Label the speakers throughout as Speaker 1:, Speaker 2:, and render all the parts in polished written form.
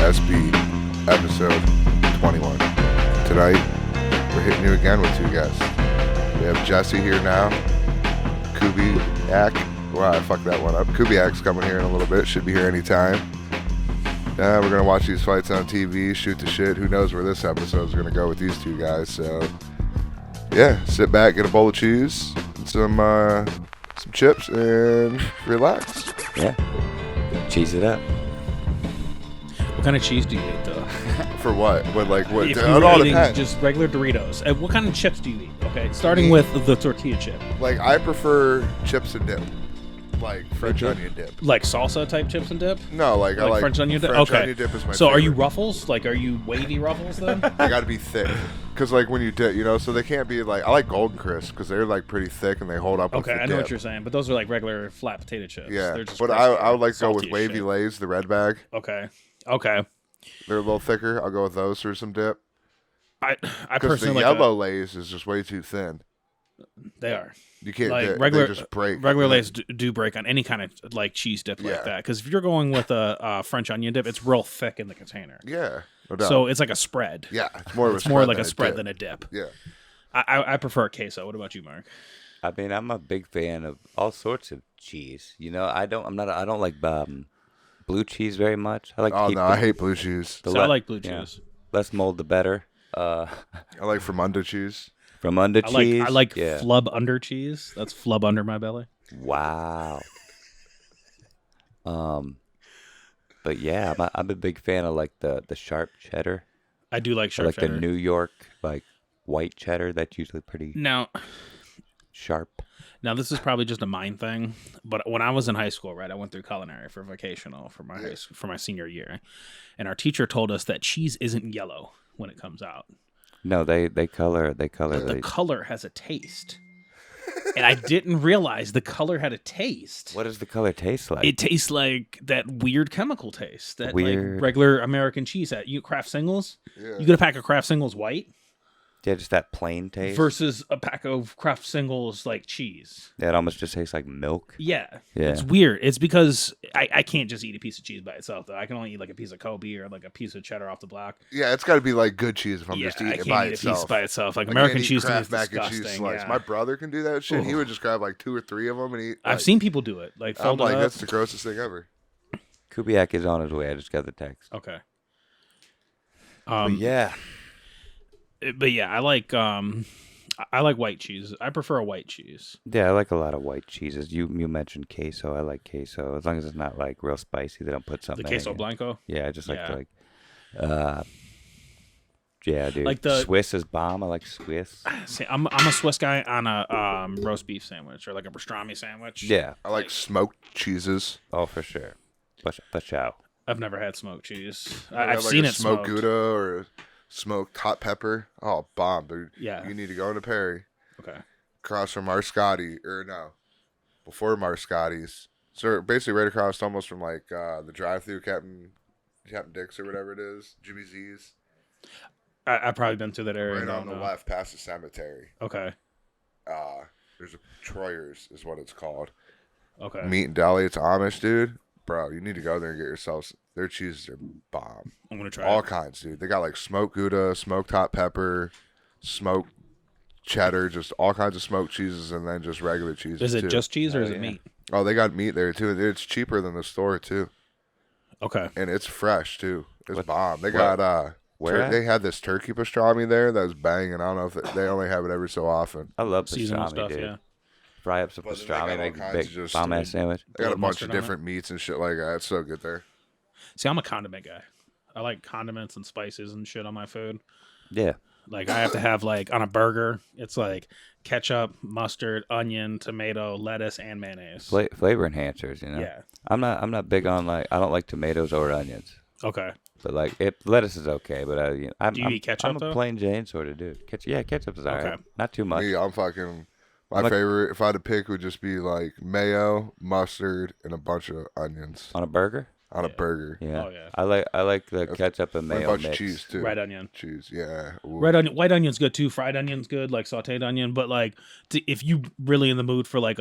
Speaker 1: BSSB, episode 21. Tonight, we're hitting you again with two guests. We have Jesse here now. Kubiak. Wow, I fucked that one up. Kubiak's coming here in a little bit. Should be here anytime. We're going to watch these fights on TV, shoot the shit. Who knows where this episode is going to go with these two guys. So, yeah, sit back, get a bowl of cheese, and some chips, and relax.
Speaker 2: Yeah. Cheese it up.
Speaker 3: What kind of cheese do you eat, though?
Speaker 1: For what? What?
Speaker 3: If
Speaker 1: It
Speaker 3: you're
Speaker 1: all
Speaker 3: eating
Speaker 1: depends.
Speaker 3: just regular Doritos, what kind of chips do you eat? Okay, starting with the tortilla chip.
Speaker 1: Like, I prefer chips and dip. Like French onion dip.
Speaker 3: Like salsa type chips and dip?
Speaker 1: No, I like
Speaker 3: French onion dip?
Speaker 1: French
Speaker 3: Okay.
Speaker 1: onion dip is my
Speaker 3: So
Speaker 1: favorite.
Speaker 3: are you Ruffles? Like, are you wavy Ruffles then?
Speaker 1: They got to be thick. Because, like, when you dip, so they can't be, like, I like Golden Crisp because they're, like, pretty thick and they hold up with
Speaker 3: Okay,
Speaker 1: the
Speaker 3: I know
Speaker 1: dip.
Speaker 3: what you're saying, but those are like regular flat potato chips.
Speaker 1: Yeah,
Speaker 3: They're just
Speaker 1: but
Speaker 3: crispy
Speaker 1: I would like to go
Speaker 3: salty
Speaker 1: with
Speaker 3: as
Speaker 1: Wavy
Speaker 3: shit.
Speaker 1: Lays, the red bag.
Speaker 3: Okay.
Speaker 1: They're a little thicker. I'll go with those for some dip.
Speaker 3: I
Speaker 1: Because the
Speaker 3: personally
Speaker 1: yellow Lays is just way too thin.
Speaker 3: they are.
Speaker 1: You can't
Speaker 3: Like
Speaker 1: dip.
Speaker 3: regular,
Speaker 1: They just break.
Speaker 3: Regular Lays do break on any kind of like cheese dip
Speaker 1: Yeah.
Speaker 3: like that. Because if you're going with a French onion dip, it's real thick in the container.
Speaker 1: Yeah, no doubt.
Speaker 3: So it's like a spread.
Speaker 1: yeah, it's more of a
Speaker 3: It's more
Speaker 1: spread
Speaker 3: like
Speaker 1: than
Speaker 3: a spread
Speaker 1: dip.
Speaker 3: than a dip.
Speaker 1: Yeah.
Speaker 3: I prefer queso. What about you, Mark?
Speaker 2: I mean, I'm a big fan of all sorts of cheese. I don't like blue cheese very much. I like to
Speaker 1: Oh,
Speaker 2: keep
Speaker 1: no, I hate blue cheese.
Speaker 3: So I like blue cheese.
Speaker 2: less mold the better.
Speaker 1: I like Fremunda cheese.
Speaker 2: From under cheese.
Speaker 3: I like
Speaker 2: yeah.
Speaker 3: flub under cheese. That's flub under my belly.
Speaker 2: Wow. But yeah, I'm a big fan of like the sharp cheddar.
Speaker 3: I do like
Speaker 2: I
Speaker 3: sharp
Speaker 2: like
Speaker 3: cheddar.
Speaker 2: the New York like white cheddar. That's usually pretty
Speaker 3: Now
Speaker 2: sharp.
Speaker 3: this is probably just a mind thing, but when I was in high school, right, I went through culinary for vocational for my for my senior year, and our teacher told us that cheese isn't yellow when it comes out.
Speaker 2: No, they color.
Speaker 3: But the color has a taste. And I didn't realize the color had a taste.
Speaker 2: What does the color taste like?
Speaker 3: It tastes like that weird chemical taste that
Speaker 2: Weird.
Speaker 3: like regular American cheese at Kraft Singles.
Speaker 1: Yeah.
Speaker 3: You get a pack of Kraft Singles white
Speaker 2: Yeah, just that plain taste.
Speaker 3: versus a pack of Kraft Singles like cheese.
Speaker 2: Yeah, it almost just tastes like milk.
Speaker 3: Yeah.
Speaker 2: Yeah.
Speaker 3: It's weird. It's because I can't just eat a piece of cheese by itself, though. I can only eat like a piece of Kobe or like a piece of cheddar off the block.
Speaker 1: Yeah, it's got to be like good cheese if I'm just eating
Speaker 3: I
Speaker 1: it
Speaker 3: can't
Speaker 1: by
Speaker 3: eat
Speaker 1: itself.
Speaker 3: a piece by itself. Like
Speaker 1: I
Speaker 3: American
Speaker 1: can't eat
Speaker 3: cheese to me is
Speaker 1: Kraft mac and cheese
Speaker 3: disgusting.
Speaker 1: slice.
Speaker 3: Yeah.
Speaker 1: My brother can do that shit. He
Speaker 3: Ooh.
Speaker 1: would just grab like 2 or 3 of them and eat.
Speaker 3: I've
Speaker 1: like,
Speaker 3: seen people do it. Like,
Speaker 1: I'm
Speaker 3: fold
Speaker 1: like,
Speaker 3: it up.
Speaker 1: that's the grossest thing ever.
Speaker 2: Kubiak is on his way. I just got the text.
Speaker 3: Okay.
Speaker 2: But yeah.
Speaker 3: But yeah, I like white cheese. I prefer a white cheese.
Speaker 2: Yeah, I like a lot of white cheeses. You mentioned queso. I like queso. As long as it's not like real spicy, they don't put something
Speaker 3: The queso
Speaker 2: in it.
Speaker 3: blanco.
Speaker 2: Yeah, I just like
Speaker 3: Yeah.
Speaker 2: to yeah, dude.
Speaker 3: Like the-
Speaker 2: Swiss is bomb. I like Swiss.
Speaker 3: See, I'm a Swiss guy on a roast beef sandwich or like a pastrami sandwich.
Speaker 2: Yeah.
Speaker 1: I like smoked cheeses.
Speaker 2: Oh, for sure. For sure.
Speaker 3: I've never had smoked cheese.
Speaker 1: I
Speaker 3: I've
Speaker 1: like
Speaker 3: seen
Speaker 1: a
Speaker 3: it
Speaker 1: smoked
Speaker 3: smoked.
Speaker 1: Gouda or a smoked hot pepper. Oh, bomb, dude.
Speaker 3: Yeah.
Speaker 1: You need to go into Perry.
Speaker 3: Okay.
Speaker 1: Across from Marscotti, or no, before Marscotti's. So basically right across almost from like the drive-thru Captain Dick's or whatever it is, Jimmy Z's.
Speaker 3: I've probably been through that area.
Speaker 1: Right
Speaker 3: and
Speaker 1: on
Speaker 3: don't
Speaker 1: the
Speaker 3: know.
Speaker 1: left past the cemetery.
Speaker 3: Okay.
Speaker 1: There's a Troyer's is what it's called.
Speaker 3: Okay.
Speaker 1: Meat and deli. It's Amish, dude. Bro, you need to go there and get yourself. Their cheeses are bomb.
Speaker 3: I'm gonna try
Speaker 1: All
Speaker 3: it.
Speaker 1: kinds, dude. They got like smoked Gouda, smoked hot pepper, smoked cheddar, just all kinds of smoked cheeses, and then just regular cheeses.
Speaker 3: Is it
Speaker 1: too.
Speaker 3: just cheese or is it
Speaker 2: yeah.
Speaker 3: meat?
Speaker 1: Oh, they got meat there too. It's cheaper than the store too,
Speaker 3: Okay.
Speaker 1: and it's fresh too. It's
Speaker 2: What-
Speaker 1: bomb. They
Speaker 2: what-
Speaker 1: got
Speaker 2: where at?
Speaker 1: they had this turkey pastrami there that was banging. I don't know if they only have it every so often.
Speaker 2: I love
Speaker 3: Seasonal
Speaker 2: pastrami,
Speaker 3: stuff,
Speaker 2: dude.
Speaker 3: yeah.
Speaker 2: Fry up some
Speaker 1: But then they
Speaker 2: pastrami,
Speaker 1: got
Speaker 2: make
Speaker 1: all
Speaker 2: a
Speaker 1: kinds
Speaker 2: big
Speaker 1: of just-
Speaker 2: bomb ass sandwich.
Speaker 1: They got a
Speaker 3: Little
Speaker 1: bunch of
Speaker 3: mustard on it?
Speaker 1: different meats and shit like that. It's so good there.
Speaker 3: See, I'm a condiment guy. I like condiments and spices and shit on my food.
Speaker 2: Yeah.
Speaker 3: Like I have to have like on a burger, it's like ketchup, mustard, onion, tomato, lettuce, and mayonnaise.
Speaker 2: Flavor enhancers, you know.
Speaker 3: Yeah.
Speaker 2: I'm not big on like I don't like tomatoes or onions.
Speaker 3: Okay.
Speaker 2: But like lettuce is okay, but I'm,
Speaker 3: Do you eat ketchup,
Speaker 2: I'm a
Speaker 3: though?
Speaker 2: plain Jane sort of dude. Ketchup is alright.
Speaker 3: Okay.
Speaker 2: Not too much.
Speaker 1: Me, I'm fucking. My
Speaker 2: I'm like-
Speaker 1: favorite, if I had to pick, would just be like mayo, mustard, and a bunch of onions
Speaker 2: On a burger?
Speaker 1: on a burger.
Speaker 2: Yeah.
Speaker 3: Oh, yeah.
Speaker 2: I like the ketchup and
Speaker 1: And a
Speaker 2: mayo
Speaker 1: bunch
Speaker 2: mix.
Speaker 1: of cheese too.
Speaker 3: Red onion.
Speaker 1: Cheese, yeah. Ooh.
Speaker 3: Red onion, white onion's good too. Fried onion's good, like sautéed onion. But like, if you really in the mood for like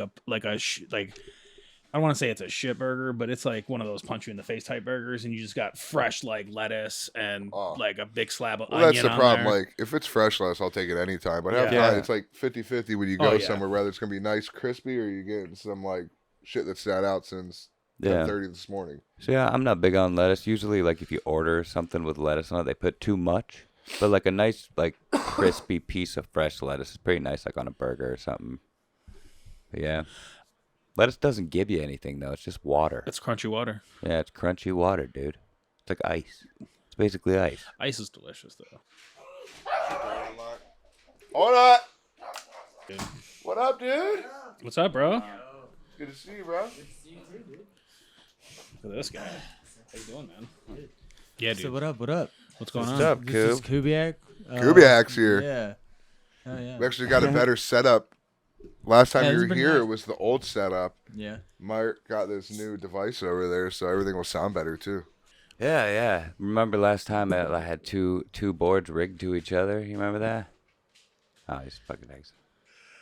Speaker 3: I don't want to say it's a shit burger, but it's like one of those punch you in the face type burgers, and you just got fresh like lettuce and like a big slab of onion.
Speaker 1: That's the
Speaker 3: on
Speaker 1: problem.
Speaker 3: there.
Speaker 1: Like if it's fresh lettuce, I'll take it anytime. But half the
Speaker 2: Yeah.
Speaker 1: time, it's like 50-50 when you go somewhere, whether it's gonna be nice, crispy, or you get some like shit that's sat out since 10:30 this morning.
Speaker 2: So yeah, I'm not big on lettuce. Usually, like if you order something with lettuce on it, they put too much. But like a nice, like crispy piece of fresh lettuce is pretty nice, like on a burger or something. But yeah. Lettuce doesn't give you anything, though. It's just water.
Speaker 3: It's crunchy water.
Speaker 2: Yeah, it's crunchy water, dude. It's like ice. It's basically ice.
Speaker 3: Ice is delicious, though.
Speaker 1: Hold on. What up, dude?
Speaker 3: What's up, bro?
Speaker 1: Good to see you, bro.
Speaker 3: Look at this guy. How you doing, man? Yeah, dude.
Speaker 4: So what up? What up?
Speaker 3: What's going
Speaker 2: What's
Speaker 3: on?
Speaker 2: up,
Speaker 4: This is
Speaker 2: Coob?
Speaker 4: Kubiak.
Speaker 1: Kubiak's here.
Speaker 4: Yeah. Oh yeah.
Speaker 1: We actually got a better setup. Last time
Speaker 4: Yeah,
Speaker 1: you
Speaker 4: it's
Speaker 1: were
Speaker 4: been
Speaker 1: here,
Speaker 4: nice.
Speaker 1: it was the old setup.
Speaker 4: Yeah.
Speaker 1: Mark got this new device over there, so everything will sound better too.
Speaker 2: Yeah, yeah. Remember last time I had two boards rigged to each other? You remember that? Oh, he's fucking eggs.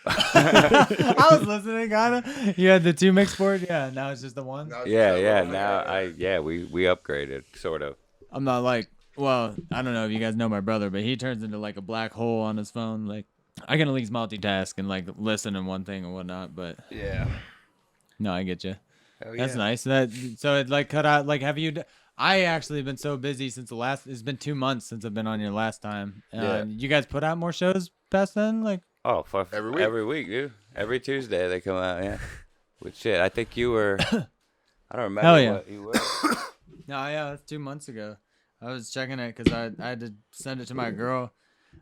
Speaker 4: I was listening, kinda. You had the 2 mix board, yeah. Now it's just the one.
Speaker 2: Yeah. Now we upgraded, sort of.
Speaker 4: I'm not like, well, I don't know if you guys know my brother, but he turns into like a black hole on his phone. Like, I can at least multitask and like listen in one thing and whatnot. But
Speaker 2: Yeah.
Speaker 4: no, I get you.
Speaker 2: Hell
Speaker 4: That's
Speaker 2: yeah.
Speaker 4: nice. So it like cut out. Like, have you? I actually been so busy since the last. It's been 2 months since I've been on your last time.
Speaker 2: Yeah.
Speaker 4: You guys put out more shows past then, like.
Speaker 2: Oh, for
Speaker 1: Every week.
Speaker 2: Every week, dude. Every Tuesday they come out. Yeah. With shit, I think you were. I don't remember
Speaker 4: Hell yeah.
Speaker 2: what you were.
Speaker 4: No, yeah, that's 2 months ago. I was checking it because I had to send it to my girl,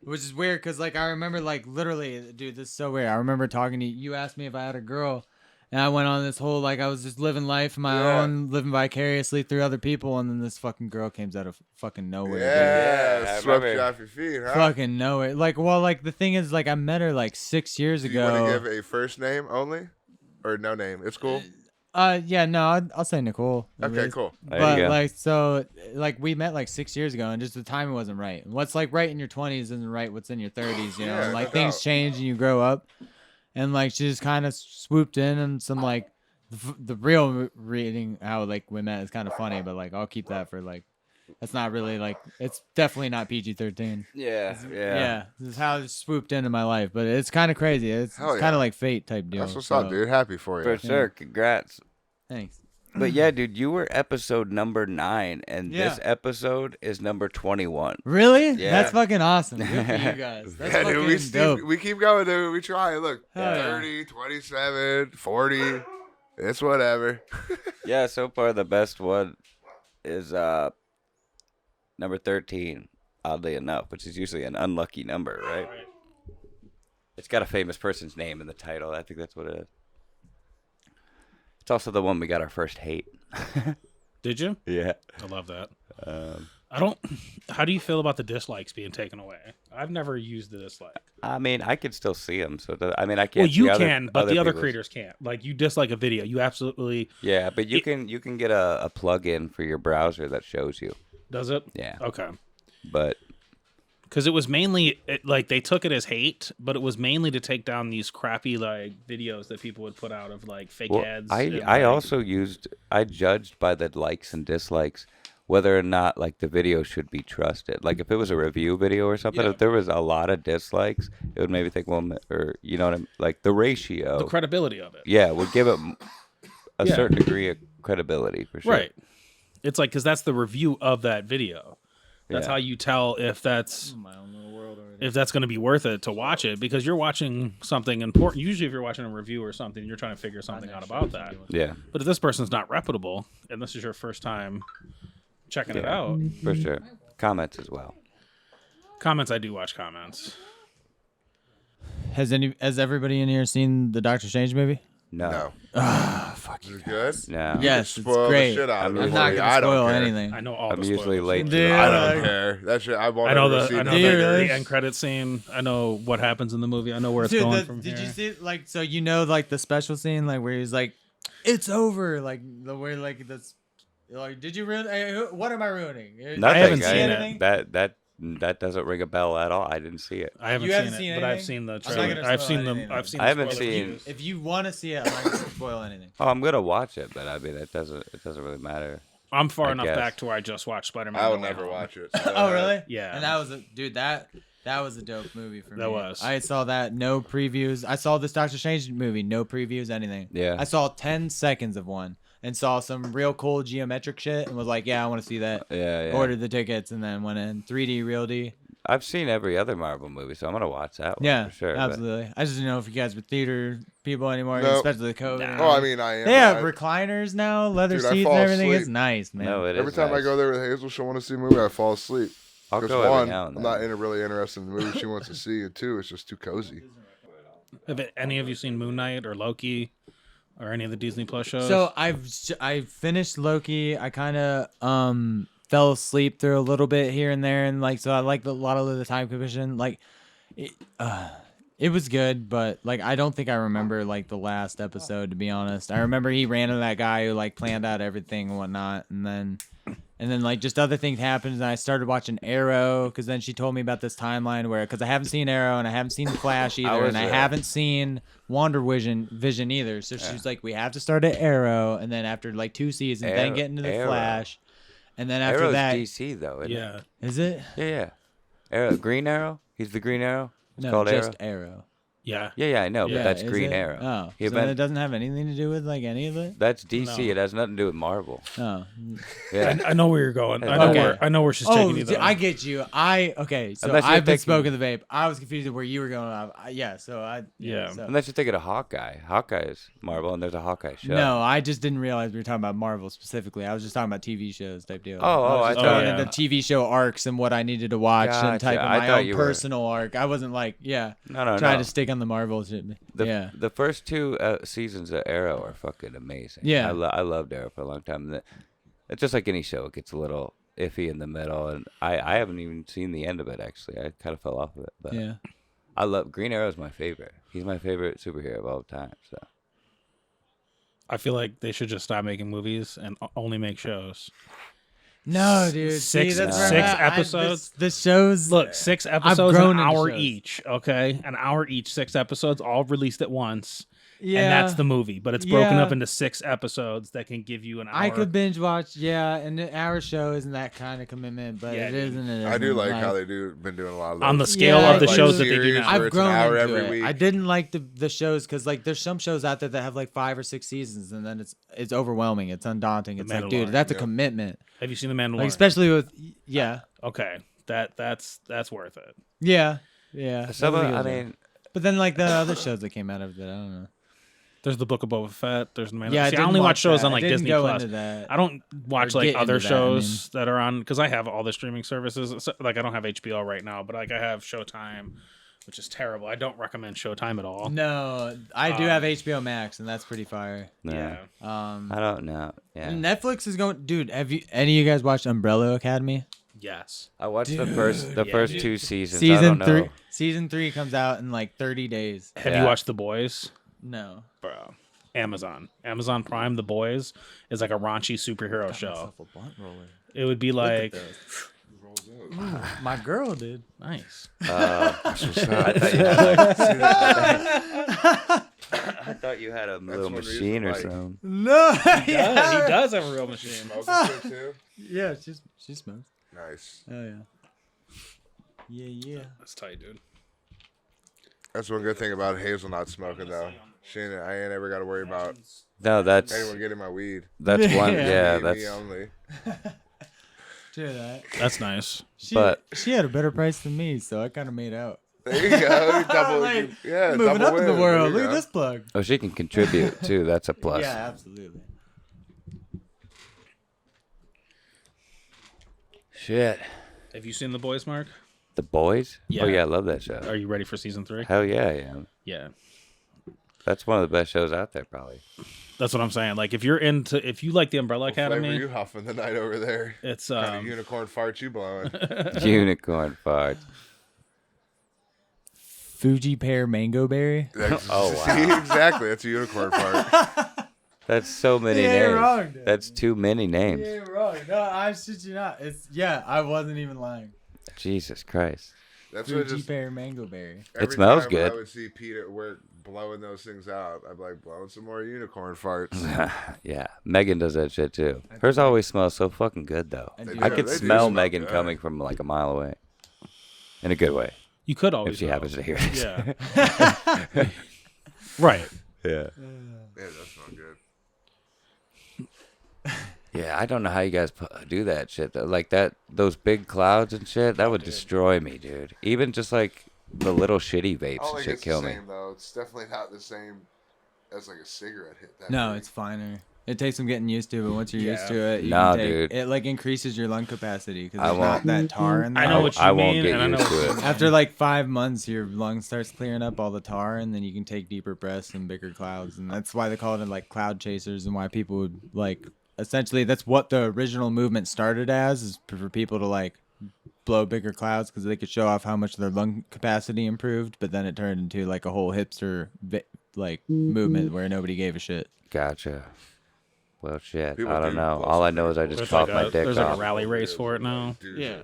Speaker 4: which is weird because like I remember like literally, dude, this is so weird. I remember talking to you. You asked me if I had a girl, and I went on this whole like I was just living life on my own, living vicariously through other people, and then this fucking girl came out of fucking nowhere.
Speaker 1: Yeah,
Speaker 2: I
Speaker 1: swept
Speaker 2: remember.
Speaker 1: you off your feet, huh?
Speaker 4: Fucking nowhere. Like, well, like the thing is, like I met her like 6 years
Speaker 1: Do you want to
Speaker 4: ago.
Speaker 1: give a first name only, or no name? It's cool.
Speaker 4: Yeah, no, I'll say Nicole. at
Speaker 1: Okay,
Speaker 4: least.
Speaker 1: cool.
Speaker 2: There you
Speaker 4: But
Speaker 2: go.
Speaker 4: like so like we met like 6 years ago and just the timing wasn't right. What's like right in your 20s isn't right what's in your 30s, you know.
Speaker 1: Yeah,
Speaker 4: And, like
Speaker 1: no
Speaker 4: things
Speaker 1: doubt.
Speaker 4: change and you grow up. And like she just kind of swooped in and some like the real reading how like we met is kind of funny, but like I'll keep that for like that's not really like it's definitely not PG-13.
Speaker 2: Yeah.
Speaker 4: Yeah, this is how it swooped into my life, but it's kind of crazy. It's
Speaker 1: Hell
Speaker 4: kind
Speaker 1: yeah.
Speaker 4: of like fate type deal.
Speaker 1: That's what's up,
Speaker 4: so,
Speaker 1: dude. Happy for you.
Speaker 2: For sure. Congrats.
Speaker 4: Thanks.
Speaker 2: But yeah, dude, you were episode number 9, and this
Speaker 4: Yeah.
Speaker 2: episode is number 21.
Speaker 4: Really?
Speaker 2: Yeah.
Speaker 4: That's fucking awesome. Good for you guys. That's
Speaker 1: Yeah,
Speaker 4: fucking
Speaker 1: dude,
Speaker 4: dope.
Speaker 1: we keep going, dude. We try. Look,
Speaker 4: Hell yeah.
Speaker 1: 30, 27, 40. It's whatever.
Speaker 2: Yeah, so far the best one is number 13, oddly enough, which is usually an unlucky number, right? It's got a famous person's name in the title. I think that's what it is. It's also the one we got our first hate.
Speaker 3: Did you?
Speaker 2: Yeah.
Speaker 3: I love that. I don't. How do you feel about the dislikes being taken away? I've never used the dislike.
Speaker 2: I mean, I can still see them. So I mean, I can't.
Speaker 3: Well, you
Speaker 2: see other,
Speaker 3: can, but the other
Speaker 2: people's.
Speaker 3: creators can't. Like you dislike a video, you absolutely
Speaker 2: Yeah, but you can get a plug-in for your browser that shows you.
Speaker 3: does it.
Speaker 2: Yeah.
Speaker 3: Okay.
Speaker 2: But
Speaker 3: Because it was mainly like they took it as hate, but it was mainly to take down these crappy like videos that people would put out of like fake
Speaker 2: well,
Speaker 3: ads.
Speaker 2: I
Speaker 3: and,
Speaker 2: I
Speaker 3: like-
Speaker 2: also I judged by the likes and dislikes whether or not like the video should be trusted. Like if it was a review video or something,
Speaker 3: Yeah.
Speaker 2: if there was a lot of dislikes, it would maybe think, well, or you know what I'm like the ratio.
Speaker 3: the credibility of it.
Speaker 2: Yeah, would give it a
Speaker 3: Yeah.
Speaker 2: certain degree of credibility for sure.
Speaker 3: Right. It's like because that's the review of that video. That's
Speaker 2: Yeah.
Speaker 3: how you tell if that's
Speaker 4: My own little world already.
Speaker 3: if that's going to be worth it to watch it because you're watching something important. Usually, if you're watching a review or something, you're trying to figure something out about that.
Speaker 2: Yeah,
Speaker 3: But if this person's not reputable and this is your first time checking it
Speaker 2: Yeah.
Speaker 3: out,
Speaker 2: for sure. Comments as well.
Speaker 3: comments, I do watch comments.
Speaker 4: Has everybody in here seen the Doctor Strange movie?
Speaker 2: No.
Speaker 1: No.
Speaker 4: Fuck
Speaker 1: Is it good?
Speaker 2: No.
Speaker 4: Yes, it's
Speaker 1: Spoil
Speaker 4: great.
Speaker 1: the shit out of
Speaker 2: I'm
Speaker 1: it
Speaker 4: I'm
Speaker 1: for
Speaker 4: not
Speaker 1: you.
Speaker 4: gonna
Speaker 1: I don't
Speaker 4: spoil
Speaker 1: care.
Speaker 4: anything.
Speaker 3: I know all
Speaker 2: I'm
Speaker 3: the
Speaker 2: usually
Speaker 3: spoilers.
Speaker 2: late. to
Speaker 4: Dude,
Speaker 2: the-
Speaker 1: I don't care. That shit. I won't
Speaker 3: I know
Speaker 1: ever
Speaker 3: the
Speaker 1: see
Speaker 3: I know
Speaker 1: nothing.
Speaker 4: Really?
Speaker 3: the end credit scene. I know what happens in the movie. I know where it's
Speaker 4: Dude,
Speaker 3: going from
Speaker 4: did
Speaker 3: here.
Speaker 4: you see like so you know like the special scene like where he's like, it's over like the way like that's like did you ruin? What am I ruining?
Speaker 2: Nothing.
Speaker 3: I haven't
Speaker 4: seen
Speaker 3: seen
Speaker 4: anything?
Speaker 2: That That doesn't ring a bell at all. I didn't see it.
Speaker 3: I haven't
Speaker 4: You haven't
Speaker 3: seen
Speaker 4: seen
Speaker 3: it, but I've
Speaker 4: anything?
Speaker 3: seen the
Speaker 4: I'm not
Speaker 3: trailer.
Speaker 4: gonna
Speaker 3: I've
Speaker 4: spoil
Speaker 3: seen them.
Speaker 4: anything.
Speaker 3: I've seen.
Speaker 2: I
Speaker 3: the
Speaker 2: haven't
Speaker 3: spoiler
Speaker 2: seen-
Speaker 3: reviews.
Speaker 4: If you want to see it, I'm not gonna spoil anything.
Speaker 2: Oh, I'm gonna watch it, but I mean, it doesn't really matter.
Speaker 3: I'm far
Speaker 2: I
Speaker 3: enough
Speaker 2: guess.
Speaker 3: back to where I just watched Spider-Man.
Speaker 1: I will
Speaker 3: No Way
Speaker 1: never
Speaker 3: Home.
Speaker 1: watch it.
Speaker 4: Oh, really?
Speaker 3: Yeah.
Speaker 4: And that was that was a dope movie for me.
Speaker 3: That was.
Speaker 4: I saw that. No previews. I saw this Doctor Strange movie. No previews. Anything.
Speaker 2: Yeah.
Speaker 4: I saw 10 seconds of one and saw some real cool geometric shit and was like, yeah, I want to see that.
Speaker 2: Yeah.
Speaker 4: Ordered the tickets and then went in 3D, real D.
Speaker 2: I've seen every other Marvel movie, so I'm gonna watch that one
Speaker 4: Yeah,
Speaker 2: for sure. but-
Speaker 4: absolutely. I just didn't know if you guys were theater people anymore,
Speaker 1: No.
Speaker 4: especially the COVID.
Speaker 1: Oh, I mean, I am.
Speaker 4: they have
Speaker 1: I-
Speaker 4: recliners now, leather
Speaker 1: Dude, I
Speaker 4: seats
Speaker 1: fall
Speaker 4: and everything.
Speaker 1: asleep.
Speaker 4: It's nice, man.
Speaker 2: No, it
Speaker 1: Every
Speaker 2: is
Speaker 1: time I
Speaker 2: nice.
Speaker 1: go there with Hazel, she'll want to see a movie, I fall asleep.
Speaker 2: I'll
Speaker 1: Because
Speaker 2: go every
Speaker 1: one,
Speaker 2: now and
Speaker 1: I'm
Speaker 2: then.
Speaker 1: not really interested in the movie she wants to see, and two, it's just too cozy.
Speaker 3: Have any of you seen Moon Knight or Loki or any of the Disney Plus shows?
Speaker 4: So I finished Loki. I kind of fell asleep through a little bit here and there, and like so I liked a lot of the time commission. Like it was good, but like I don't think I remember like the last episode, to be honest. I remember he ran into that guy who like planned out everything and whatnot, and then like just other things happened, and I started watching Arrow because then she told me about this timeline where because I haven't seen Arrow and I haven't seen Flash either, and I haven't seen Vision either. So she's like, we have to start at Arrow, and then after like 2 seasons, then get into the
Speaker 2: Arrow.
Speaker 4: Flash, and then after
Speaker 2: Arrow's
Speaker 4: that,
Speaker 2: DC though, isn't
Speaker 3: yeah.
Speaker 4: is it?
Speaker 2: it? Yeah. Arrow, Green Arrow. He's the Green Arrow. It's
Speaker 4: No,
Speaker 2: called
Speaker 4: just
Speaker 2: Arrow.
Speaker 4: Arrow.
Speaker 3: Yeah.
Speaker 2: Yeah, I know,
Speaker 3: Yeah,
Speaker 2: but that's
Speaker 4: is
Speaker 2: Green
Speaker 4: it?
Speaker 2: Arrow.
Speaker 4: Oh,
Speaker 2: He
Speaker 4: so
Speaker 2: meant-
Speaker 4: it doesn't have anything to do with like any of it.
Speaker 2: That's DC.
Speaker 3: No.
Speaker 2: It has nothing to do with Marvel.
Speaker 4: Oh,
Speaker 2: Yeah.
Speaker 3: I know where you're going.
Speaker 2: Okay.
Speaker 3: I know where she's
Speaker 4: oh,
Speaker 3: taking you. Though.
Speaker 4: I get you. Okay, so
Speaker 2: Unless you're
Speaker 4: I've been
Speaker 2: thinking-
Speaker 4: smoking the vape. I was confused with where you were going. Yeah, so
Speaker 3: Yeah.
Speaker 4: so-
Speaker 2: Unless you're thinking of Hawkeye. Hawkeye is Marvel, and there's a Hawkeye show.
Speaker 4: No, I just didn't realize we were talking about Marvel specifically. I was just talking about TV shows type deal.
Speaker 2: Oh,
Speaker 4: I was
Speaker 2: I
Speaker 4: just
Speaker 2: thought-
Speaker 4: going into TV show arcs and what I needed to watch and
Speaker 2: Gotcha.
Speaker 4: type of
Speaker 2: I
Speaker 4: my
Speaker 2: thought
Speaker 4: own
Speaker 2: you were-
Speaker 4: personal arc. I wasn't like,
Speaker 2: No.
Speaker 4: trying to stick on the Marvel shit.
Speaker 2: The first 2 seasons of Arrow are fucking amazing.
Speaker 4: Yeah.
Speaker 2: I loved Arrow for a long time. It's just like any show; it gets a little iffy in the middle, and I haven't even seen the end of it. Actually, I kind of fell off of it. But
Speaker 4: Yeah.
Speaker 2: I love Green Arrow is my favorite. He's my favorite superhero of all time. So
Speaker 3: I feel like they should just stop making movies and only make shows.
Speaker 4: No, dude.
Speaker 3: Six-
Speaker 4: See, that's where I'm
Speaker 3: six
Speaker 4: at.
Speaker 3: episodes?
Speaker 4: The shows.
Speaker 3: Look, 6 episodes,
Speaker 4: grown
Speaker 3: an
Speaker 4: into
Speaker 3: hour
Speaker 4: shows.
Speaker 3: each. Okay, an hour each, 6 episodes, all released at once.
Speaker 4: Yeah.
Speaker 3: And that's the movie, but it's broken
Speaker 4: Yeah.
Speaker 3: up into 6 episodes that can give you an hour.
Speaker 4: I could binge watch, yeah, and our show isn't that kind of commitment, but
Speaker 3: Yeah,
Speaker 4: it
Speaker 3: dude.
Speaker 4: isn't. It
Speaker 1: I do
Speaker 4: isn't.
Speaker 1: like how they been doing a lot of those.
Speaker 3: on the scale
Speaker 4: Yeah,
Speaker 3: of the
Speaker 4: like
Speaker 3: shows that they
Speaker 1: series
Speaker 3: do now.
Speaker 1: where
Speaker 4: I've
Speaker 1: it's an
Speaker 4: grown
Speaker 1: hour
Speaker 4: into
Speaker 1: every
Speaker 4: it.
Speaker 1: week.
Speaker 4: I didn't like the shows because like there's some shows out there that have like 5 or 6 seasons, and then it's overwhelming. It's undaunting. It's like, dude,
Speaker 3: Mandalorian,
Speaker 4: that's a
Speaker 1: yeah.
Speaker 4: commitment.
Speaker 3: Have you seen The Mandalorian?
Speaker 4: Like especially with
Speaker 3: Okay, that's worth it.
Speaker 4: yeah.
Speaker 2: some,
Speaker 4: It really
Speaker 2: I
Speaker 4: is,
Speaker 2: mean,
Speaker 4: but then like the other shows that came out of it, I don't know.
Speaker 3: There's the Book of Boba Fett. There's the Mandalorian.
Speaker 4: Yeah,
Speaker 3: See, I only watch shows on like Disney Plus.
Speaker 4: That.
Speaker 3: I don't watch
Speaker 4: Or
Speaker 3: like
Speaker 4: get
Speaker 3: other
Speaker 4: into that, I
Speaker 3: shows that are on because I have all the streaming services. So, like I don't have HBO right now, but like I have Showtime, which is terrible. I don't recommend Showtime at all.
Speaker 4: No, I do have HBO Max, and that's pretty fire.
Speaker 2: no,
Speaker 3: Yeah.
Speaker 2: I don't know. Yeah,
Speaker 4: Netflix is going, dude. Have you any of you guys watched Umbrella Academy?
Speaker 3: Yes.
Speaker 2: I watched the first
Speaker 3: Yeah.
Speaker 2: 2 seasons. I don't know.
Speaker 4: Season 3 comes out in like 30 days.
Speaker 3: Have
Speaker 2: Yeah.
Speaker 3: you watched The Boys?
Speaker 4: No.
Speaker 3: Bro. Amazon Prime. The Boys is like a raunchy superhero show.
Speaker 4: A blunt roller.
Speaker 3: It would be like
Speaker 4: My girl did.
Speaker 3: nice.
Speaker 1: That's what's up.
Speaker 2: I thought you had a little
Speaker 1: one reason,
Speaker 2: machine or
Speaker 1: like-
Speaker 2: something.
Speaker 4: No.
Speaker 3: Yeah, he does have a real machine.
Speaker 1: Smoking shit too?
Speaker 4: Yeah, she smokes.
Speaker 1: Nice.
Speaker 4: Oh yeah. Yeah.
Speaker 3: That's tight, dude.
Speaker 1: That's one good thing about Hazel not smoking though. I ain't ever got to worry about
Speaker 2: No, that's
Speaker 1: anyone getting my weed.
Speaker 2: one. Yeah,
Speaker 1: Me
Speaker 2: that's.
Speaker 1: only.
Speaker 4: True that.
Speaker 3: That's nice.
Speaker 4: She had a better price than me, so I kind of made out.
Speaker 1: There you go. Double,
Speaker 4: Like,
Speaker 1: yeah,
Speaker 4: Moving
Speaker 1: double
Speaker 4: up in the
Speaker 1: win.
Speaker 4: world.
Speaker 1: There
Speaker 4: Look
Speaker 1: you
Speaker 4: at
Speaker 1: go.
Speaker 4: this plug.
Speaker 2: Oh, she can contribute too. That's a plus.
Speaker 4: Yeah, absolutely.
Speaker 2: Shit.
Speaker 3: Have you seen The Boys, Mark?
Speaker 2: The Boys?
Speaker 3: Yeah.
Speaker 2: Oh yeah, I love that show.
Speaker 3: Are you ready for season 3?
Speaker 2: Hell yeah, I am.
Speaker 3: Yeah.
Speaker 2: That's one of the best shows out there, probably.
Speaker 3: That's what I'm saying. Like if you like the Umbrella
Speaker 1: What flavor
Speaker 3: Academy,
Speaker 1: you huffing the night over there?
Speaker 3: it's
Speaker 1: Kind of unicorn fart you blowing?
Speaker 2: Unicorn farts.
Speaker 4: Fuji pear mango berry.
Speaker 2: Oh, wow.
Speaker 1: See, exactly. That's a unicorn fart.
Speaker 2: That's so many
Speaker 4: You ain't
Speaker 2: names.
Speaker 4: wrong, dude.
Speaker 2: That's too many names.
Speaker 4: You're wrong. No, I shit you not. I wasn't even lying.
Speaker 2: Jesus Christ.
Speaker 1: That's what
Speaker 4: Fruity
Speaker 1: just
Speaker 4: pear, mango berry.
Speaker 1: every
Speaker 2: smells
Speaker 1: time
Speaker 2: good.
Speaker 1: I would see Peter blowing those things out. I'd be like blowing some more unicorn farts.
Speaker 2: Yeah, Megan does that shit too. Hers always smells so fucking good though.
Speaker 4: I do.
Speaker 2: I
Speaker 1: They
Speaker 2: could
Speaker 1: do
Speaker 2: smell
Speaker 1: smell
Speaker 2: Megan
Speaker 1: good.
Speaker 2: coming from like a mile away, in a good way.
Speaker 3: You could always
Speaker 2: If she
Speaker 3: know.
Speaker 2: happens to hear this.
Speaker 3: Yeah. Right.
Speaker 2: Yeah.
Speaker 1: Yeah, that's not good.
Speaker 2: Yeah, I don't know how you guys do that shit though. Like those big clouds and shit, that would destroy me, dude. Even just like the little shitty vapes
Speaker 1: I don't
Speaker 2: and
Speaker 1: think
Speaker 2: shit
Speaker 1: it's
Speaker 2: kill
Speaker 1: the
Speaker 2: me.
Speaker 1: same though. It's definitely not the same as like a cigarette hit. That
Speaker 4: No,
Speaker 1: big.
Speaker 4: it's finer. It takes some getting used to, but once you're used
Speaker 3: Yeah.
Speaker 4: to it, you
Speaker 2: Nah,
Speaker 4: can take,
Speaker 2: dude.
Speaker 4: it like increases your lung capacity
Speaker 2: I
Speaker 4: because there's
Speaker 2: won't.
Speaker 4: not that tar in there.
Speaker 3: I know what you
Speaker 2: I
Speaker 3: mean.
Speaker 2: won't get
Speaker 3: and I know
Speaker 2: used
Speaker 3: what
Speaker 2: to
Speaker 3: you
Speaker 2: it.
Speaker 3: mean.
Speaker 4: After like 5 months, your lung starts clearing up all the tar, and then you can take deeper breaths and bigger clouds, and that's why they call it like cloud chasers, and why people would like essentially that's what the original movement started as, is for people to like blow bigger clouds because they could show off how much their lung capacity improved, but then it turned into like a whole hipster like movement where nobody gave a shit.
Speaker 2: Gotcha. Well, shit.
Speaker 1: People
Speaker 2: I don't
Speaker 1: do
Speaker 2: know.
Speaker 1: blow
Speaker 2: All I
Speaker 1: some
Speaker 2: know is I
Speaker 1: pretty
Speaker 2: just
Speaker 3: There's like
Speaker 2: chopped my dick
Speaker 3: there's like
Speaker 2: off.
Speaker 3: a rally race for it now.
Speaker 1: Dude,
Speaker 3: Yeah.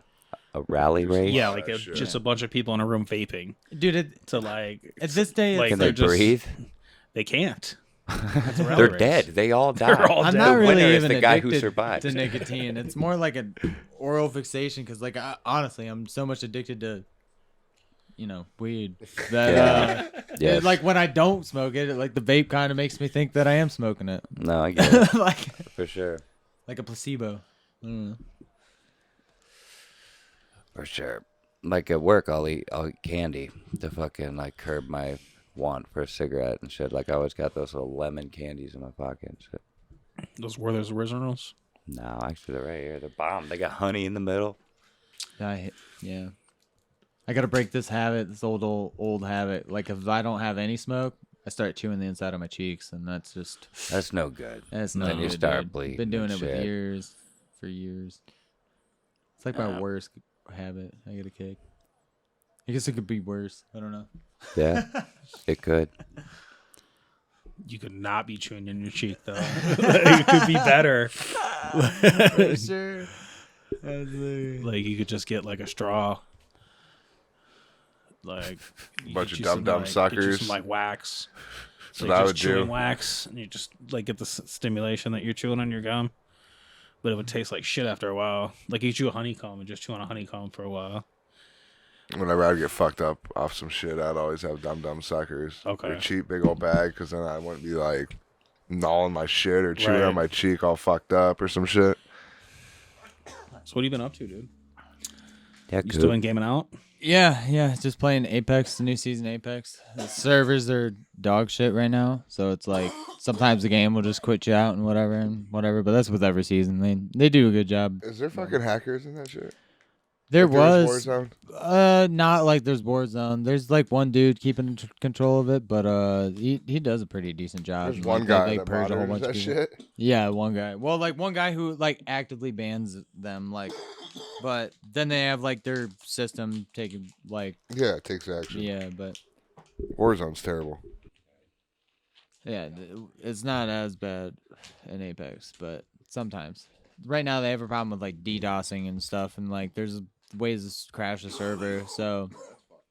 Speaker 2: A rally race?
Speaker 3: Yeah, like
Speaker 1: that shit.
Speaker 3: just a bunch of people in a room vaping
Speaker 4: Dude,
Speaker 3: to like
Speaker 4: at this day,
Speaker 3: like
Speaker 2: Can
Speaker 4: it's
Speaker 2: they
Speaker 3: they're just-
Speaker 2: breathe?
Speaker 3: they can't. It's a rally
Speaker 2: They're
Speaker 3: race.
Speaker 2: dead. They all died.
Speaker 3: They're all
Speaker 4: I'm
Speaker 3: dead.
Speaker 4: not
Speaker 2: The
Speaker 4: really
Speaker 2: winner is
Speaker 4: even
Speaker 2: the guy who
Speaker 4: addicted
Speaker 2: survived.
Speaker 4: to nicotine. It's more like an oral fixation because, like, honestly, I'm so much addicted to, weed that
Speaker 2: Yes.
Speaker 4: like when I don't smoke it, like the vape kind of makes me think that I am smoking it,
Speaker 2: No, I get it.
Speaker 4: like
Speaker 2: For sure.
Speaker 4: like a placebo.
Speaker 2: For sure. Like at work, I'll eat candy to fucking like curb my want for a cigarette and shit. Like I always got those little lemon candies in my pocket and shit.
Speaker 3: Those were those originals.
Speaker 2: No, actually they're right here. They're bomb. They got honey in the middle.
Speaker 4: Yeah. I gotta break this habit, this old habit. Like if I don't have any smoke, I start chewing the inside of my cheeks, and that's just
Speaker 2: That's no good.
Speaker 4: that's
Speaker 2: Then
Speaker 4: not
Speaker 2: you
Speaker 4: good,
Speaker 2: start
Speaker 4: dude.
Speaker 2: bleeding
Speaker 4: Been doing
Speaker 2: and
Speaker 4: it
Speaker 2: shit.
Speaker 4: for years. It's like my worst habit. I get a kick. I guess it could be worse. I don't know.
Speaker 2: Yeah, it could.
Speaker 3: You could not be chewing in your cheek though. It could be better.
Speaker 4: For sure. Absolutely.
Speaker 3: Like you could just get like a straw. Like you
Speaker 1: Bunch
Speaker 3: get
Speaker 1: of
Speaker 3: you some,
Speaker 1: dum-dum
Speaker 3: like, get you
Speaker 1: suckers.
Speaker 3: some like wax.
Speaker 1: That's
Speaker 3: So
Speaker 1: what I
Speaker 3: you're
Speaker 1: would
Speaker 3: just chewing
Speaker 1: do.
Speaker 3: wax, and you just like get the stimulation that you're chewing on your gum. But it would taste like shit after a while. Like you chew a honeycomb and just chew on a honeycomb for a while.
Speaker 1: Whenever I'd get fucked up off some shit, I'd always have dum-dum suckers.
Speaker 3: Okay.
Speaker 1: Or a cheap big old bag, because then I wouldn't be like gnawing my shit or chewing
Speaker 3: Right.
Speaker 1: on my cheek all fucked up or some shit.
Speaker 3: So what have you been up to, dude?
Speaker 2: Yeah,
Speaker 3: You still been gaming out?
Speaker 4: Yeah, just playing Apex, the new season Apex. The servers are dog shit right now, so it's like sometimes the game will just quit you out and whatever. But that's with every season. They do a good job.
Speaker 1: Is there fucking hackers in that shit?
Speaker 4: There
Speaker 1: Like there's
Speaker 4: was
Speaker 1: Warzone?
Speaker 4: not like there's Warzone. There's like one dude keeping control of it, but he does a pretty decent job.
Speaker 1: There's
Speaker 4: and,
Speaker 1: one
Speaker 4: like,
Speaker 1: guy
Speaker 4: they
Speaker 1: that
Speaker 4: purge a whole
Speaker 1: monitors
Speaker 4: bunch of
Speaker 1: that
Speaker 4: people.
Speaker 1: shit.
Speaker 4: Yeah, one guy. Well, like one guy who like actively bans them, like, but then they have like their system taking like
Speaker 1: Yeah, it takes action.
Speaker 4: yeah, but
Speaker 1: Warzone's terrible.
Speaker 4: yeah, it's not as bad in Apex, but sometimes. Right now they have a problem with like DDoSing and stuff, and like there's ways to crash the server. So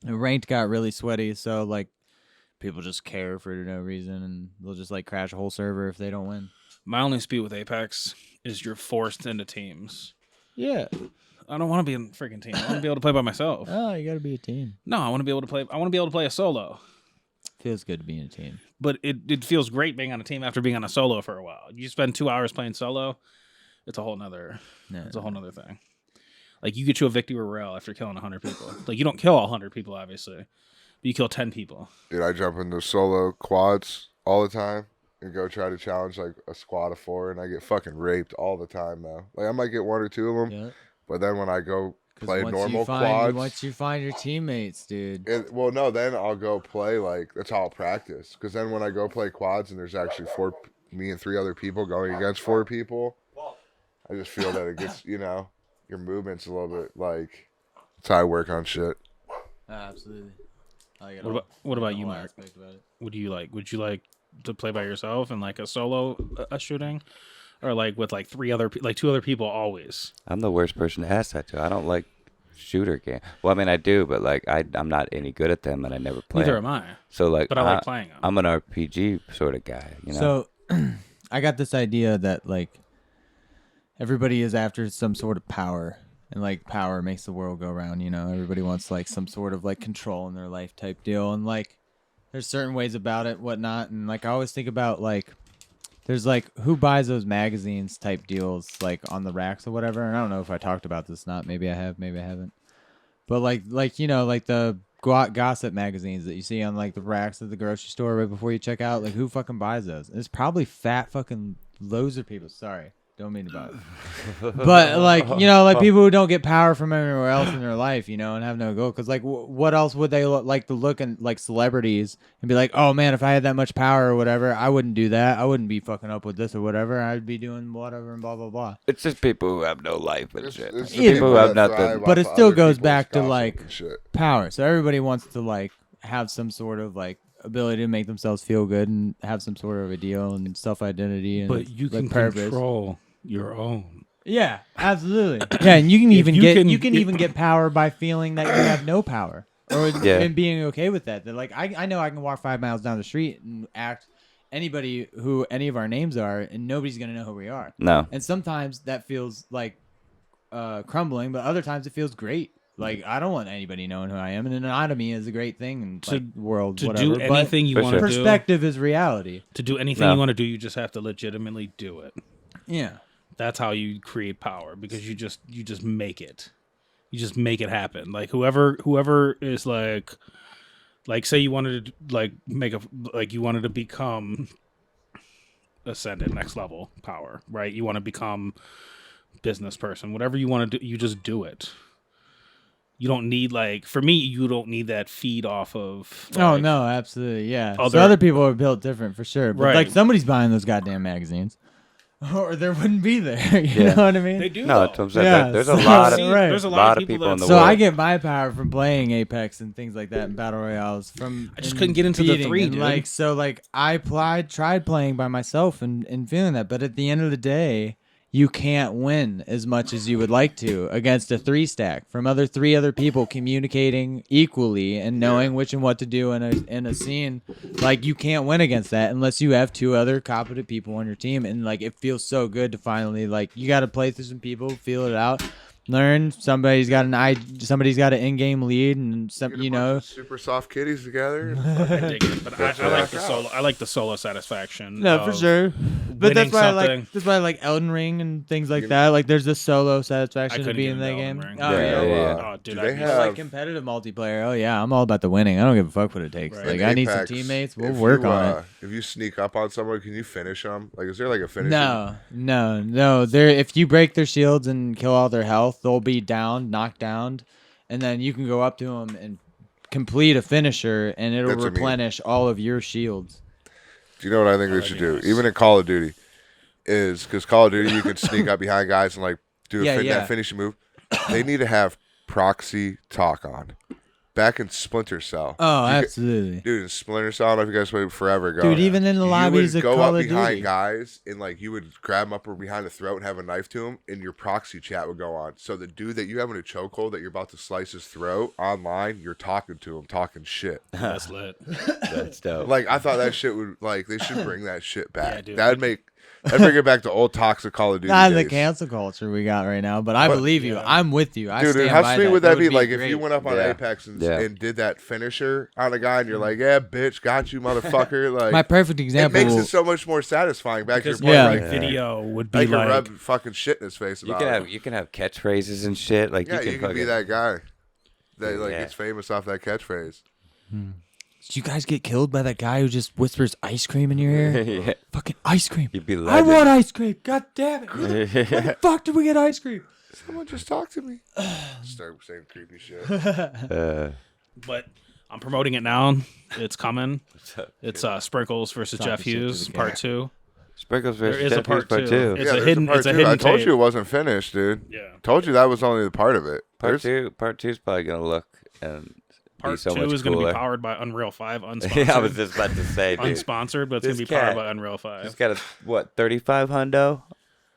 Speaker 4: the ranked got really sweaty, so like people just care for no reason, and they'll just like crash a whole server if they don't win.
Speaker 3: My only speed with Apex is you're forced into teams.
Speaker 4: Yeah.
Speaker 3: I don't want to be in a freaking team. I want to be able to play by myself.
Speaker 4: Oh, you gotta be a team.
Speaker 3: No, I want to be able to play. I want to be able to play a solo.
Speaker 4: Feels good to be in a team.
Speaker 3: But it feels great being on a team after being on a solo for a while. You spend 2 hours playing solo, it's a whole nother.
Speaker 4: No.
Speaker 3: It's a whole nother thing. Like you get to a victory royale after killing 100 people. Like you don't kill all 100 people, obviously, but you kill 10 people.
Speaker 1: Dude, I jump into solo quads all the time and go try to challenge like a squad of 4, and I get fucking raped all the time though. Like I might get 1 or 2 of them,
Speaker 4: Yeah.
Speaker 1: but then when I go
Speaker 4: 'Cause
Speaker 1: play
Speaker 4: once
Speaker 1: normal
Speaker 4: you find,
Speaker 1: quads,
Speaker 4: once you find your teammates, dude.
Speaker 1: well, no, then I'll go play like that's how I'll practice. Because then when I go play quads and there's actually 4, me and 3 other people going against 4 people, I just feel that it gets your movements a little bit like that's how I work on shit.
Speaker 4: Absolutely.
Speaker 3: What about you, Mark? Would you like to play by yourself in like a solo shooting, or like with like 2 other people always?
Speaker 2: I'm the worst person to ask that to. I don't like shooter game. Well, I mean, I do, but like I'm not any good at them, and I never play.
Speaker 3: Neither
Speaker 2: them.
Speaker 3: am I.
Speaker 2: So like,
Speaker 3: But I like playing them.
Speaker 2: I'm an RPG sort of guy, you know.
Speaker 4: So I got this idea that like everybody is after some sort of power, and like power makes the world go round. You know, everybody wants like some sort of like control in their life type deal, and like there's certain ways about it, whatnot, and like I always think about like there's like who buys those magazines type deals like on the racks or whatever. And I don't know if I talked about this or not. Maybe I have, maybe I haven't. But like you know, like the gossip magazines that you see on like the racks at the grocery store right before you check out. Like who fucking buys those? It's probably fat fucking loads of people. Sorry. Don't mean to bother. But like, you know, like people who don't get power from anywhere else in their life, you know, and have no goal. Because like, what else would they like to look at like celebrities and be like, oh man, if I had that much power or whatever, I wouldn't do that. I wouldn't be fucking up with this or whatever. I'd be doing whatever and blah blah blah.
Speaker 2: It's just people who have no life and shit.
Speaker 1: It's
Speaker 2: People who have
Speaker 1: that
Speaker 2: nothing.
Speaker 1: thrive
Speaker 4: But it
Speaker 1: off
Speaker 4: still
Speaker 1: other
Speaker 4: goes
Speaker 1: people's
Speaker 4: back to
Speaker 1: gossip
Speaker 4: like
Speaker 1: and shit.
Speaker 4: power. So everybody wants to like have some sort of like ability to make themselves feel good and have some sort of a deal and self-identity and
Speaker 3: But you
Speaker 4: like,
Speaker 3: can
Speaker 4: purpose.
Speaker 3: control your own.
Speaker 4: Yeah, absolutely. Yeah, and you can even
Speaker 3: you
Speaker 4: get
Speaker 3: can-
Speaker 4: you can even get power by feeling that you have no power, or
Speaker 2: Yeah.
Speaker 4: and being okay with that. That like I know I can walk 5 miles down the street and act anybody who any of our names are, and nobody's gonna know who we are.
Speaker 2: No.
Speaker 4: And sometimes that feels like crumbling, but other times it feels great. Like I don't want anybody knowing who I am, and anatomy is a great thing in
Speaker 3: To-
Speaker 4: like, the world.
Speaker 3: To
Speaker 4: whatever.
Speaker 3: do anything you
Speaker 2: For
Speaker 3: want to
Speaker 2: sure.
Speaker 3: do.
Speaker 4: Perspective is reality.
Speaker 3: To do anything
Speaker 2: No.
Speaker 3: you want to do, you just have to legitimately do it.
Speaker 4: Yeah.
Speaker 3: That's how you create power, because you just make it. You just make it happen. Like whoever is like say you wanted to like you wanted to become ascended next level power, right? You want to become business person, whatever you want to do, you just do it. You don't need for me, you don't need that feed off of.
Speaker 4: Oh no, absolutely, yeah. So
Speaker 3: Other-
Speaker 4: other people are built different for sure, but
Speaker 3: Right.
Speaker 4: like somebody's buying those goddamn magazines, or there wouldn't be there. You
Speaker 2: Yeah.
Speaker 4: know what I mean?
Speaker 3: They do.
Speaker 2: No,
Speaker 3: though.
Speaker 2: that's what I'm saying.
Speaker 4: Yeah,
Speaker 2: There's
Speaker 4: so-
Speaker 2: a lot of
Speaker 4: right.
Speaker 3: There's a
Speaker 2: lot
Speaker 3: lot
Speaker 2: of people in the
Speaker 4: So
Speaker 2: world.
Speaker 4: I get my power from playing Apex and things like that and battle royales. From
Speaker 3: I just
Speaker 4: and
Speaker 3: couldn't get into the
Speaker 4: beating,
Speaker 3: 3,
Speaker 4: and,
Speaker 3: dude.
Speaker 4: Like so, I tried playing by myself and feeling that, but at the end of the day, you can't win as much as you would like to against a 3 stack from three other people communicating equally and knowing which and what to do in a scene. Like you can't win against that unless you have 2 other competent people on your team. And like it feels so good to finally like you got to play through some people, feel it out, learn. Somebody's got an in-game lead, and some
Speaker 1: Get a
Speaker 4: you
Speaker 1: bunch
Speaker 4: know.
Speaker 1: of super soft kitties together.
Speaker 3: I dig it, but
Speaker 1: That's
Speaker 3: I
Speaker 1: what
Speaker 3: like the
Speaker 1: I
Speaker 3: solo. I like the solo satisfaction.
Speaker 4: No, for
Speaker 3: of
Speaker 4: sure. But
Speaker 3: winning
Speaker 4: that's why I like Elden Ring and things like that. Like there's this solo
Speaker 3: I
Speaker 4: satisfaction to
Speaker 3: couldn't
Speaker 4: be
Speaker 3: get
Speaker 4: in that
Speaker 3: into
Speaker 4: game.
Speaker 3: Elden Ring.
Speaker 4: Oh
Speaker 2: Yeah,
Speaker 4: yeah.
Speaker 2: yeah.
Speaker 3: Oh, dude,
Speaker 1: do
Speaker 3: I'd
Speaker 1: they
Speaker 3: be
Speaker 4: I
Speaker 1: have-
Speaker 4: like competitive multiplayer. Oh yeah, I'm all about the winning. I don't give a fuck what it takes.
Speaker 3: Right.
Speaker 4: Like
Speaker 1: In
Speaker 4: I need some
Speaker 1: Apex,
Speaker 4: teammates. We'll
Speaker 1: if
Speaker 4: work
Speaker 1: you,
Speaker 4: on it.
Speaker 1: If you sneak up on someone, can you finish them? Like, is there like a finish?
Speaker 4: No. They're if you break their shields and kill all their health, they'll be down, knocked down, and then you can go up to them and complete a finisher, and it'll
Speaker 1: That's what I mean.
Speaker 4: replenish all of your shields.
Speaker 1: Do you know what I think they should do? Even in Call of Duty, is because Call of Duty you can sneak up behind guys and like do
Speaker 4: Yeah, yeah.
Speaker 1: that finishing move. They need to have proxy talk on. Back in Splinter Cell.
Speaker 4: Oh,
Speaker 1: You could-
Speaker 4: absolutely.
Speaker 1: Dude, in Splinter Cell, I don't know if you guys played forever ago.
Speaker 4: Dude, even in the lobbies
Speaker 1: you
Speaker 4: of
Speaker 1: would go
Speaker 4: Call
Speaker 1: up
Speaker 4: of
Speaker 1: behind
Speaker 4: Duty.
Speaker 1: guys and like you would grab them up or behind the throat and have a knife to him, and your proxy chat would go on. So the dude that you have in a chokehold that you're about to slice his throat online, you're talking to him, talking shit.
Speaker 3: That's lit.
Speaker 2: That's dope.
Speaker 1: Like I thought that shit would like they should bring that shit back.
Speaker 3: Yeah, dude.
Speaker 1: That'd bring it back to old toxic Call of Duty.
Speaker 4: Not the
Speaker 1: days.
Speaker 4: cancel culture we got right now, but I
Speaker 1: But-
Speaker 4: believe you.
Speaker 3: Yeah.
Speaker 4: I'm with you. I
Speaker 1: Dude,
Speaker 4: stand
Speaker 1: how
Speaker 4: by
Speaker 1: sweet
Speaker 4: that.
Speaker 1: would that be?
Speaker 4: would
Speaker 1: Like if
Speaker 4: great.
Speaker 1: you went up on
Speaker 2: Yeah.
Speaker 1: Apex and,
Speaker 2: Yeah.
Speaker 1: and did that finisher on a guy, and you're like, "Yeah, bitch, got you, motherfucker!" Like
Speaker 4: My perfect
Speaker 1: it
Speaker 4: example.
Speaker 1: makes it so much more satisfying. Back to your
Speaker 3: Because
Speaker 1: point,
Speaker 4: Yeah.
Speaker 3: like
Speaker 1: like,
Speaker 3: video would be
Speaker 1: I can
Speaker 3: like
Speaker 1: rub fucking shit in his face
Speaker 2: you
Speaker 1: about
Speaker 2: can
Speaker 1: it.
Speaker 2: have catchphrases and shit. Like
Speaker 1: Yeah,
Speaker 2: you
Speaker 1: you
Speaker 2: can
Speaker 1: can be
Speaker 2: fucking-
Speaker 1: that guy that like
Speaker 2: Yeah.
Speaker 1: gets famous off that catchphrase.
Speaker 4: Did you guys get killed by that guy who just whispers ice cream in your ear?
Speaker 2: yeah.
Speaker 4: Fucking ice cream.
Speaker 2: You'd be
Speaker 4: I
Speaker 2: legend.
Speaker 4: want ice cream. God damn it. Where the fuck did we get ice cream?
Speaker 1: Someone just talk to me. Start saying creepy shit.
Speaker 3: but I'm promoting it now. It's coming.
Speaker 2: What's up?
Speaker 3: It's Sprinkles versus
Speaker 4: Talking
Speaker 3: Jeff
Speaker 4: shit to
Speaker 3: Hughes
Speaker 4: the
Speaker 3: Part
Speaker 4: cat.
Speaker 3: 2.
Speaker 2: Sprinkles
Speaker 3: There
Speaker 2: versus
Speaker 3: is a
Speaker 2: Jeff Hughes
Speaker 3: part two.
Speaker 2: two.
Speaker 3: It's
Speaker 1: Yeah,
Speaker 3: a
Speaker 1: there's
Speaker 3: hidden-
Speaker 1: part
Speaker 3: it's a
Speaker 1: two.
Speaker 3: hidden
Speaker 1: I told
Speaker 3: tape.
Speaker 1: you it wasn't finished, dude.
Speaker 3: Yeah.
Speaker 1: Told you that was only the part of it.
Speaker 2: Part
Speaker 1: There's-
Speaker 2: two is probably gonna look and be
Speaker 3: Part
Speaker 2: so
Speaker 3: 2
Speaker 2: much
Speaker 3: is going to
Speaker 2: cooler.
Speaker 3: be powered by Unreal 5, unsponsored.
Speaker 2: yeah, I was just about to say, dude.
Speaker 3: Unsponsored, but it's going
Speaker 2: This
Speaker 3: to be powered
Speaker 2: cat
Speaker 3: by Unreal 5.
Speaker 2: He's got a 35 hundo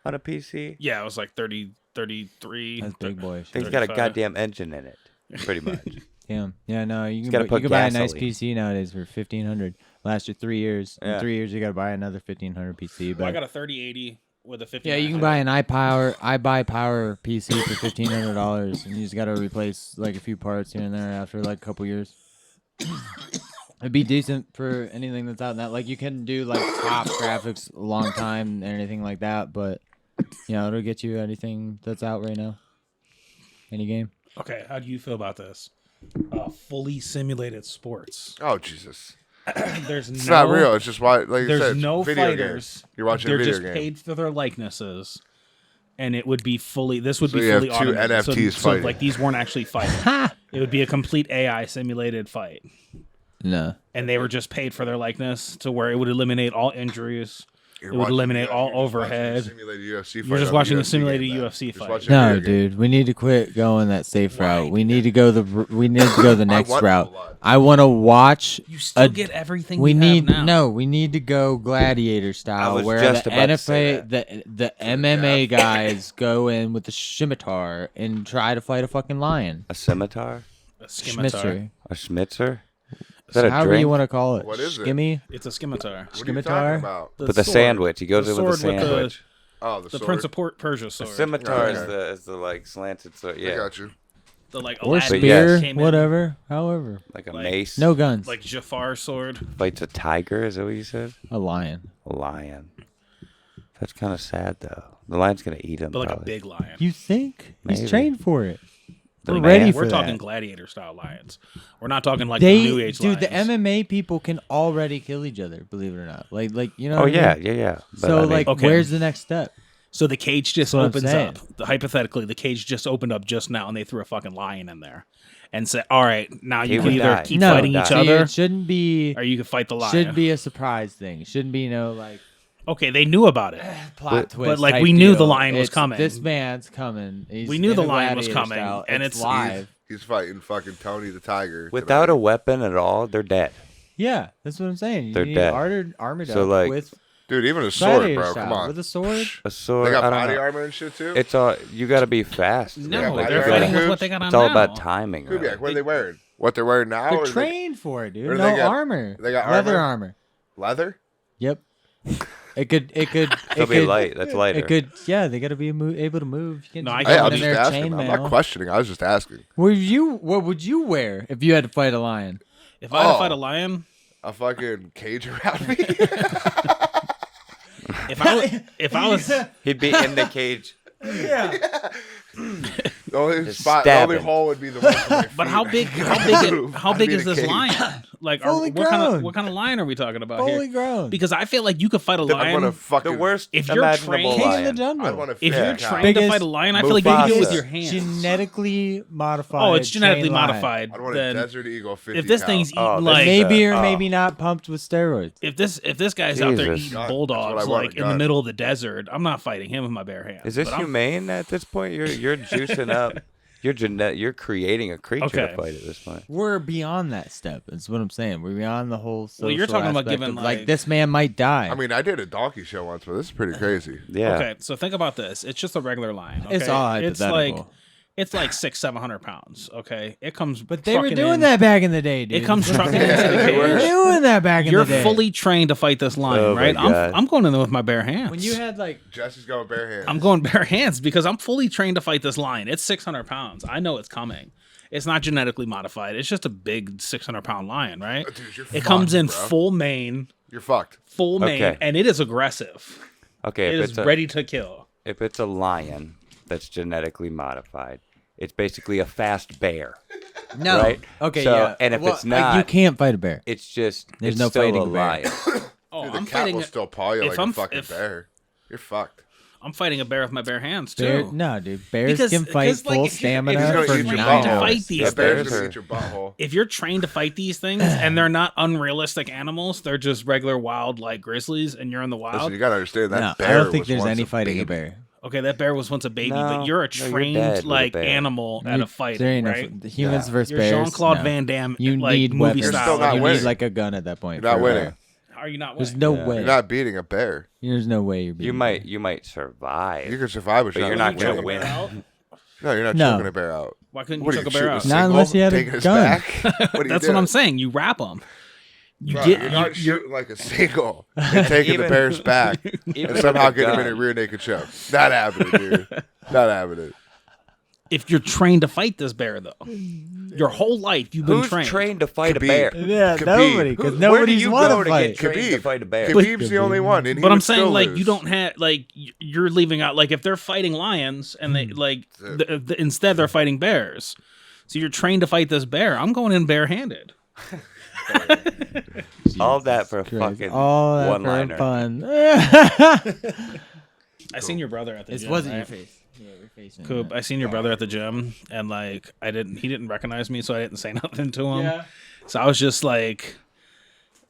Speaker 2: on a PC.
Speaker 3: Yeah, it was like 30 33.
Speaker 4: That's big boy.
Speaker 2: Thing's
Speaker 4: Shit.
Speaker 2: got a
Speaker 3: 35.
Speaker 2: goddamn engine in it, pretty much.
Speaker 4: Damn. Yeah, no, you
Speaker 2: gotta
Speaker 4: can,
Speaker 2: put
Speaker 4: you can buy a nice
Speaker 2: gasoline.
Speaker 4: PC nowadays for $1,500. Lasts you 3 years.
Speaker 2: Yeah.
Speaker 4: In 3 years, you gotta buy another $1,500 PC.
Speaker 3: Well, I
Speaker 4: But
Speaker 3: got a 3080 with a 50.
Speaker 4: yeah, you can buy an iBuyPower PC for $1,500, and you just gotta replace like a few parts here and there after like a couple years. It'd be decent for anything that's out in that. Like you can do like top graphics a long time and anything like that, but you know it'll get you anything that's out right now. Any game.
Speaker 3: Okay, how do you feel about this? Fully simulated sports.
Speaker 1: Oh Jesus!
Speaker 3: There's
Speaker 1: It's
Speaker 3: no,
Speaker 1: not real. It's just why, like you
Speaker 3: There's
Speaker 1: said, it's
Speaker 3: no
Speaker 1: video
Speaker 3: fighters.
Speaker 1: Game. You're watching
Speaker 3: They're
Speaker 1: a video
Speaker 3: just
Speaker 1: game.
Speaker 3: paid for their likenesses, and it would be fully. This would
Speaker 1: So
Speaker 3: be
Speaker 1: you have
Speaker 3: fully
Speaker 1: two
Speaker 3: automated.
Speaker 1: NFTs
Speaker 3: so
Speaker 1: fighting.
Speaker 3: like these weren't actually fighting. It would be a complete AI simulated fight,
Speaker 4: No.
Speaker 3: and they were just paid for their likeness to where it would eliminate all injuries.
Speaker 1: You're
Speaker 3: It would
Speaker 1: watching-
Speaker 3: eliminate all
Speaker 1: you're just watching a
Speaker 3: overhead.
Speaker 1: simulated UFC fight
Speaker 3: You're just
Speaker 1: on
Speaker 3: watching a
Speaker 1: UFC
Speaker 3: simulated
Speaker 1: game, man.
Speaker 3: UFC
Speaker 1: Just
Speaker 3: fight.
Speaker 1: watching a
Speaker 4: No,
Speaker 1: video game.
Speaker 4: dude, we need to quit going that safe route.
Speaker 3: Why?
Speaker 4: We need to go the next
Speaker 1: want
Speaker 4: route.
Speaker 1: a lot.
Speaker 4: I want to watch.
Speaker 3: You still
Speaker 4: a-
Speaker 3: get everything.
Speaker 4: We
Speaker 3: you
Speaker 4: need
Speaker 3: have now.
Speaker 4: we need to go gladiator style,
Speaker 2: was
Speaker 4: where
Speaker 2: just
Speaker 4: the
Speaker 2: about to say
Speaker 4: NFA, the MMA guys go in with the scimitar and try to fight a fucking lion.
Speaker 2: A scimitar?
Speaker 3: A scimitar.
Speaker 4: Schmitzer.
Speaker 2: A schmitzer? Is that a
Speaker 4: However
Speaker 2: drink?
Speaker 4: you want to call it.
Speaker 1: What is it?
Speaker 4: Skimmy?
Speaker 3: It's a scimitar.
Speaker 1: What are you
Speaker 4: Scimitar?
Speaker 1: talking about?
Speaker 2: With the
Speaker 3: sword.
Speaker 2: sandwich. He goes
Speaker 3: The
Speaker 2: in with the
Speaker 3: sword with the-
Speaker 2: sandwich.
Speaker 1: Oh,
Speaker 3: The
Speaker 1: sword.
Speaker 3: Prince of Persia
Speaker 2: The
Speaker 3: sword.
Speaker 2: scimitar
Speaker 1: Okay.
Speaker 2: is the like slanted sword.
Speaker 1: I
Speaker 2: Yeah.
Speaker 1: got you.
Speaker 3: The like
Speaker 4: Or
Speaker 3: Aladdin
Speaker 4: spear?
Speaker 3: came in,
Speaker 4: Whatever. However.
Speaker 2: Like a
Speaker 3: Like-
Speaker 2: mace.
Speaker 4: No guns.
Speaker 3: like Jafar sword.
Speaker 2: Fights a tiger, is that what you said?
Speaker 4: A lion.
Speaker 2: A lion. That's kind of sad, though. The lion's going to eat him,
Speaker 3: But like a
Speaker 2: probably.
Speaker 3: big lion.
Speaker 4: You think?
Speaker 2: Maybe.
Speaker 4: He's trained for it.
Speaker 2: The
Speaker 4: We're
Speaker 2: man.
Speaker 4: ready
Speaker 3: We're
Speaker 4: for
Speaker 3: talking
Speaker 4: that.
Speaker 3: gladiator style lions. We're not talking like
Speaker 4: They,
Speaker 3: the new age
Speaker 4: dude, the
Speaker 3: lions.
Speaker 4: MMA people can already kill each other. Believe it or not. Like you know.
Speaker 2: Oh,
Speaker 4: what I
Speaker 2: yeah,
Speaker 4: mean?
Speaker 2: yeah. But
Speaker 4: So
Speaker 2: I mean,
Speaker 4: like,
Speaker 3: Okay.
Speaker 4: where's the next step?
Speaker 3: So the cage just
Speaker 4: That's what I'm
Speaker 3: opens
Speaker 4: saying.
Speaker 3: up. Hypothetically, the cage just opened up just now, and they threw a fucking lion in there, and said, "All right, now
Speaker 2: He
Speaker 3: you can
Speaker 2: would
Speaker 3: either
Speaker 2: die.
Speaker 3: keep
Speaker 4: No,
Speaker 3: fighting each
Speaker 2: see,
Speaker 3: other,
Speaker 4: It shouldn't be.
Speaker 3: or you can fight the lion."
Speaker 4: Should be a surprise thing. Shouldn't be no like
Speaker 3: Okay, they knew about it.
Speaker 4: plot twist.
Speaker 3: but, like,
Speaker 4: type
Speaker 3: we knew the
Speaker 4: deal.
Speaker 3: lion was
Speaker 4: It's,
Speaker 3: coming.
Speaker 4: This man's coming. He's
Speaker 3: We knew
Speaker 4: in
Speaker 3: the
Speaker 4: a
Speaker 3: lion was
Speaker 4: gladiator
Speaker 3: coming,
Speaker 4: style.
Speaker 3: and it's
Speaker 4: live.
Speaker 1: He's fighting fucking Tony the Tiger.
Speaker 2: without
Speaker 1: tonight.
Speaker 2: a weapon at all, they're dead.
Speaker 4: Yeah, that's what I'm saying. You
Speaker 2: They're
Speaker 4: need
Speaker 2: dead.
Speaker 4: armored
Speaker 2: So,
Speaker 4: up
Speaker 2: like,
Speaker 4: with
Speaker 1: Dude, even a sword,
Speaker 4: gladiator
Speaker 1: bro.
Speaker 4: style.
Speaker 1: Come on.
Speaker 4: With a sword.
Speaker 2: A sword.
Speaker 1: They got
Speaker 2: I don't
Speaker 1: body
Speaker 2: know.
Speaker 1: armor and shit too.
Speaker 2: It's all you got to be fast.
Speaker 3: No,
Speaker 1: Yeah, but
Speaker 3: they're
Speaker 1: they're
Speaker 3: fighting
Speaker 1: like-
Speaker 3: with what they got on
Speaker 2: It's all
Speaker 3: now.
Speaker 2: about timing.
Speaker 1: Kubiak,
Speaker 2: Really.
Speaker 1: what are they wearing? What they're wearing now?
Speaker 4: They're
Speaker 1: or they-
Speaker 4: trained for it,
Speaker 1: or
Speaker 4: dude.
Speaker 1: do
Speaker 4: No
Speaker 1: they got-
Speaker 4: armor.
Speaker 1: they got
Speaker 4: leather
Speaker 1: armor? Leather?
Speaker 4: Yep. It could.
Speaker 2: They'll be light. That's lighter.
Speaker 4: It could. Yeah, they got to be able to move. You can't
Speaker 3: No,
Speaker 4: just
Speaker 3: I
Speaker 4: go
Speaker 1: Hey,
Speaker 3: got
Speaker 1: I'm
Speaker 4: in
Speaker 1: just
Speaker 4: there
Speaker 1: asking. I'm not
Speaker 4: chainmail.
Speaker 1: questioning. I was just asking.
Speaker 4: What would you wear if you had to fight a lion?
Speaker 3: If I had to
Speaker 1: Oh.
Speaker 3: fight a lion,
Speaker 1: A fucking cage around me?
Speaker 3: if I was,
Speaker 2: He'd be in the cage.
Speaker 4: Yeah.
Speaker 1: The only
Speaker 2: Just
Speaker 1: spot, the only
Speaker 2: stabbing.
Speaker 1: hole would be the one for my
Speaker 3: but
Speaker 1: feet.
Speaker 3: how big
Speaker 1: I'd be
Speaker 3: is
Speaker 1: in a
Speaker 3: this
Speaker 1: cage.
Speaker 3: lion? Like,
Speaker 4: Fully
Speaker 3: what
Speaker 4: grown.
Speaker 3: kind of lion are we talking about
Speaker 4: Fully
Speaker 3: here?
Speaker 4: grown.
Speaker 3: Because I feel like you could fight a
Speaker 1: I want
Speaker 3: lion.
Speaker 1: to fucking.
Speaker 2: The worst
Speaker 3: If you're
Speaker 2: imaginable
Speaker 3: trained-
Speaker 4: King of the
Speaker 2: lion.
Speaker 4: jungle.
Speaker 1: I want to.
Speaker 3: If you're
Speaker 1: cow.
Speaker 3: trained to
Speaker 4: Biggest-
Speaker 3: fight a lion, I feel like you can do it with
Speaker 2: Mufasa.
Speaker 3: your hands.
Speaker 4: Genetically modified.
Speaker 3: Oh, it's genetically
Speaker 4: chain lion.
Speaker 3: modified.
Speaker 1: I'd want a
Speaker 3: Then
Speaker 1: desert eagle 50
Speaker 3: if this
Speaker 1: cal.
Speaker 3: thing's eating
Speaker 2: Oh, this
Speaker 3: like
Speaker 4: Maybe or
Speaker 2: Oh.
Speaker 4: maybe not pumped with steroids.
Speaker 3: if this guy's out there
Speaker 2: Jesus.
Speaker 3: eating
Speaker 1: Gun. That's
Speaker 3: bulldogs
Speaker 1: what I want,
Speaker 3: like
Speaker 1: a
Speaker 3: in the
Speaker 1: gun.
Speaker 3: middle of the desert, I'm not fighting him with my bare hands.
Speaker 2: Is this
Speaker 3: But I'm-
Speaker 2: humane at this point? You're juicing up. You're creating a creature
Speaker 3: Okay.
Speaker 2: to fight at this point.
Speaker 4: We're beyond that step. That's what I'm saying. We're beyond the whole.
Speaker 3: Well, you're
Speaker 4: social
Speaker 3: talking about
Speaker 4: aspect
Speaker 3: giving,
Speaker 4: of,
Speaker 3: like-
Speaker 4: this man might die.
Speaker 1: I mean, I did a donkey show once, but this is pretty crazy.
Speaker 2: Yeah.
Speaker 3: Okay, so think about this. It's just a regular lion. Okay?
Speaker 4: It's all
Speaker 3: It's
Speaker 4: hypothetical.
Speaker 3: like 600-700 pounds. Okay, it comes.
Speaker 4: But they were
Speaker 3: trucking
Speaker 4: doing
Speaker 3: in-
Speaker 4: that back in the day, dude.
Speaker 3: It comes trucking into
Speaker 1: Yeah,
Speaker 3: the
Speaker 1: they
Speaker 3: cage.
Speaker 1: were.
Speaker 4: They were doing that back in
Speaker 3: You're
Speaker 4: the day.
Speaker 3: fully trained to fight this lion,
Speaker 2: Oh my
Speaker 3: right?
Speaker 2: God.
Speaker 3: I'm going in there with my bare hands.
Speaker 4: when you had like
Speaker 1: Jesse's going bare hands.
Speaker 3: I'm going bare hands because I'm fully trained to fight this lion. It's 600 pounds. I know it's coming. It's not genetically modified. It's just a big 600-pound lion, right?
Speaker 1: Dude, you're
Speaker 3: It comes
Speaker 1: fucked,
Speaker 3: in
Speaker 1: bro.
Speaker 3: full mane,
Speaker 1: You're fucked.
Speaker 3: and it is aggressive.
Speaker 2: Okay.
Speaker 3: It is ready to kill.
Speaker 2: If it's a lion that's genetically modified, it's basically a fast bear.
Speaker 4: no.
Speaker 2: Right?
Speaker 4: Okay,
Speaker 2: So-
Speaker 4: yeah.
Speaker 2: and if
Speaker 4: Well,
Speaker 2: it's not-
Speaker 4: you can't fight a bear.
Speaker 2: It's just
Speaker 4: There's
Speaker 2: it's
Speaker 4: no
Speaker 2: still
Speaker 4: fighting
Speaker 2: a
Speaker 4: a bear.
Speaker 2: lion.
Speaker 3: Oh,
Speaker 1: Dude, the
Speaker 3: I'm
Speaker 1: cat
Speaker 3: fighting.
Speaker 1: will still paw you
Speaker 3: if
Speaker 1: like
Speaker 3: I'm-
Speaker 1: a fucking
Speaker 3: if-
Speaker 1: bear. You're fucked.
Speaker 3: I'm fighting a bear with my bare hands too.
Speaker 4: Bear, no, dude. Bears
Speaker 3: Because-
Speaker 4: can fight
Speaker 3: because, like,
Speaker 4: full
Speaker 3: if you're- if
Speaker 1: He's
Speaker 4: stamina
Speaker 1: gonna
Speaker 4: for
Speaker 1: eat your
Speaker 4: 9
Speaker 3: trained to
Speaker 1: butthole.
Speaker 3: fight
Speaker 4: hours.
Speaker 3: these
Speaker 1: That bear's
Speaker 2: things.
Speaker 1: gonna eat your butthole.
Speaker 3: If you're trained to fight these things and they're not unrealistic animals, they're just regular wild like grizzlies, and you're in the wild.
Speaker 1: Listen, you gotta understand that
Speaker 4: No,
Speaker 1: bear
Speaker 4: I don't think
Speaker 1: was
Speaker 4: there's
Speaker 1: once
Speaker 4: any
Speaker 1: a
Speaker 4: fighting a
Speaker 1: baby.
Speaker 4: bear.
Speaker 3: Okay, that bear was once a baby,
Speaker 2: No,
Speaker 3: but you're a
Speaker 2: no, you're
Speaker 3: trained
Speaker 2: dead with a
Speaker 3: like
Speaker 2: bear.
Speaker 3: animal at a fight,
Speaker 4: There ain't
Speaker 3: right?
Speaker 4: no humans
Speaker 1: Yeah.
Speaker 4: versus
Speaker 3: You're
Speaker 4: bears.
Speaker 3: Jean Claude
Speaker 4: no.
Speaker 3: Van Damme.
Speaker 4: You
Speaker 3: like,
Speaker 4: need
Speaker 3: movie
Speaker 4: weapons.
Speaker 1: You're
Speaker 3: style.
Speaker 1: still not
Speaker 4: you
Speaker 1: winning.
Speaker 4: need like a gun at that point.
Speaker 1: You're not
Speaker 4: for,
Speaker 1: winning.
Speaker 3: How are you not
Speaker 4: There's
Speaker 3: winning?
Speaker 4: no way.
Speaker 1: You're not beating a bear.
Speaker 4: There's no way you're beating.
Speaker 2: You might survive.
Speaker 1: You can survive, but
Speaker 2: You're not
Speaker 3: Choke
Speaker 2: gonna
Speaker 3: a
Speaker 2: win.
Speaker 3: bear out?
Speaker 1: No, you're not
Speaker 4: No.
Speaker 1: choking a bear out.
Speaker 3: Why couldn't
Speaker 1: What
Speaker 3: you
Speaker 1: are
Speaker 3: choke
Speaker 1: you
Speaker 3: a bear
Speaker 1: shooting
Speaker 3: out?
Speaker 1: a
Speaker 4: Not unless
Speaker 1: single,
Speaker 4: you had a
Speaker 1: taking his
Speaker 4: gun.
Speaker 1: back? What are you
Speaker 3: That's
Speaker 1: doing?
Speaker 3: what I'm saying. You wrap them. You
Speaker 1: Bro,
Speaker 3: get
Speaker 1: you're not
Speaker 3: you're,
Speaker 1: shooting like a single and taking the
Speaker 2: Even-
Speaker 1: bear's back
Speaker 2: even
Speaker 1: and somehow
Speaker 2: with a
Speaker 1: getting him in a
Speaker 2: gun.
Speaker 1: rear naked choke. Not happening, dude. Not happening.
Speaker 3: if you're trained to fight this bear though. Your whole life you've been
Speaker 2: Who's
Speaker 3: trained.
Speaker 2: trained to fight a
Speaker 1: Khabib.
Speaker 2: bear?
Speaker 4: Yeah,
Speaker 1: Khabib.
Speaker 4: nobody, because
Speaker 2: Where do
Speaker 4: nobody's
Speaker 2: you
Speaker 4: want
Speaker 2: go
Speaker 4: to
Speaker 2: to get
Speaker 4: fight.
Speaker 2: trained to
Speaker 1: Khabib.
Speaker 2: fight a bear?
Speaker 1: Khabib's the only one, and he
Speaker 3: But I'm
Speaker 1: would
Speaker 3: saying
Speaker 1: still
Speaker 3: like
Speaker 1: lose.
Speaker 3: you don't have like you're leaving out like if they're fighting lions and they like instead they're fighting bears. So you're trained to fight this bear. I'm going in barehanded.
Speaker 2: All that for a
Speaker 4: Christ.
Speaker 2: fucking
Speaker 4: All that
Speaker 2: one
Speaker 4: for
Speaker 2: liner.
Speaker 4: fun.
Speaker 3: I seen your brother at the
Speaker 4: This
Speaker 3: gym.
Speaker 4: wasn't your
Speaker 3: right?
Speaker 4: face. Yeah, your face. ain't
Speaker 3: Coop,
Speaker 4: that.
Speaker 3: I seen your brother at the gym and like he didn't recognize me, so I didn't say nothing to him.
Speaker 4: Yeah.
Speaker 3: So I was just like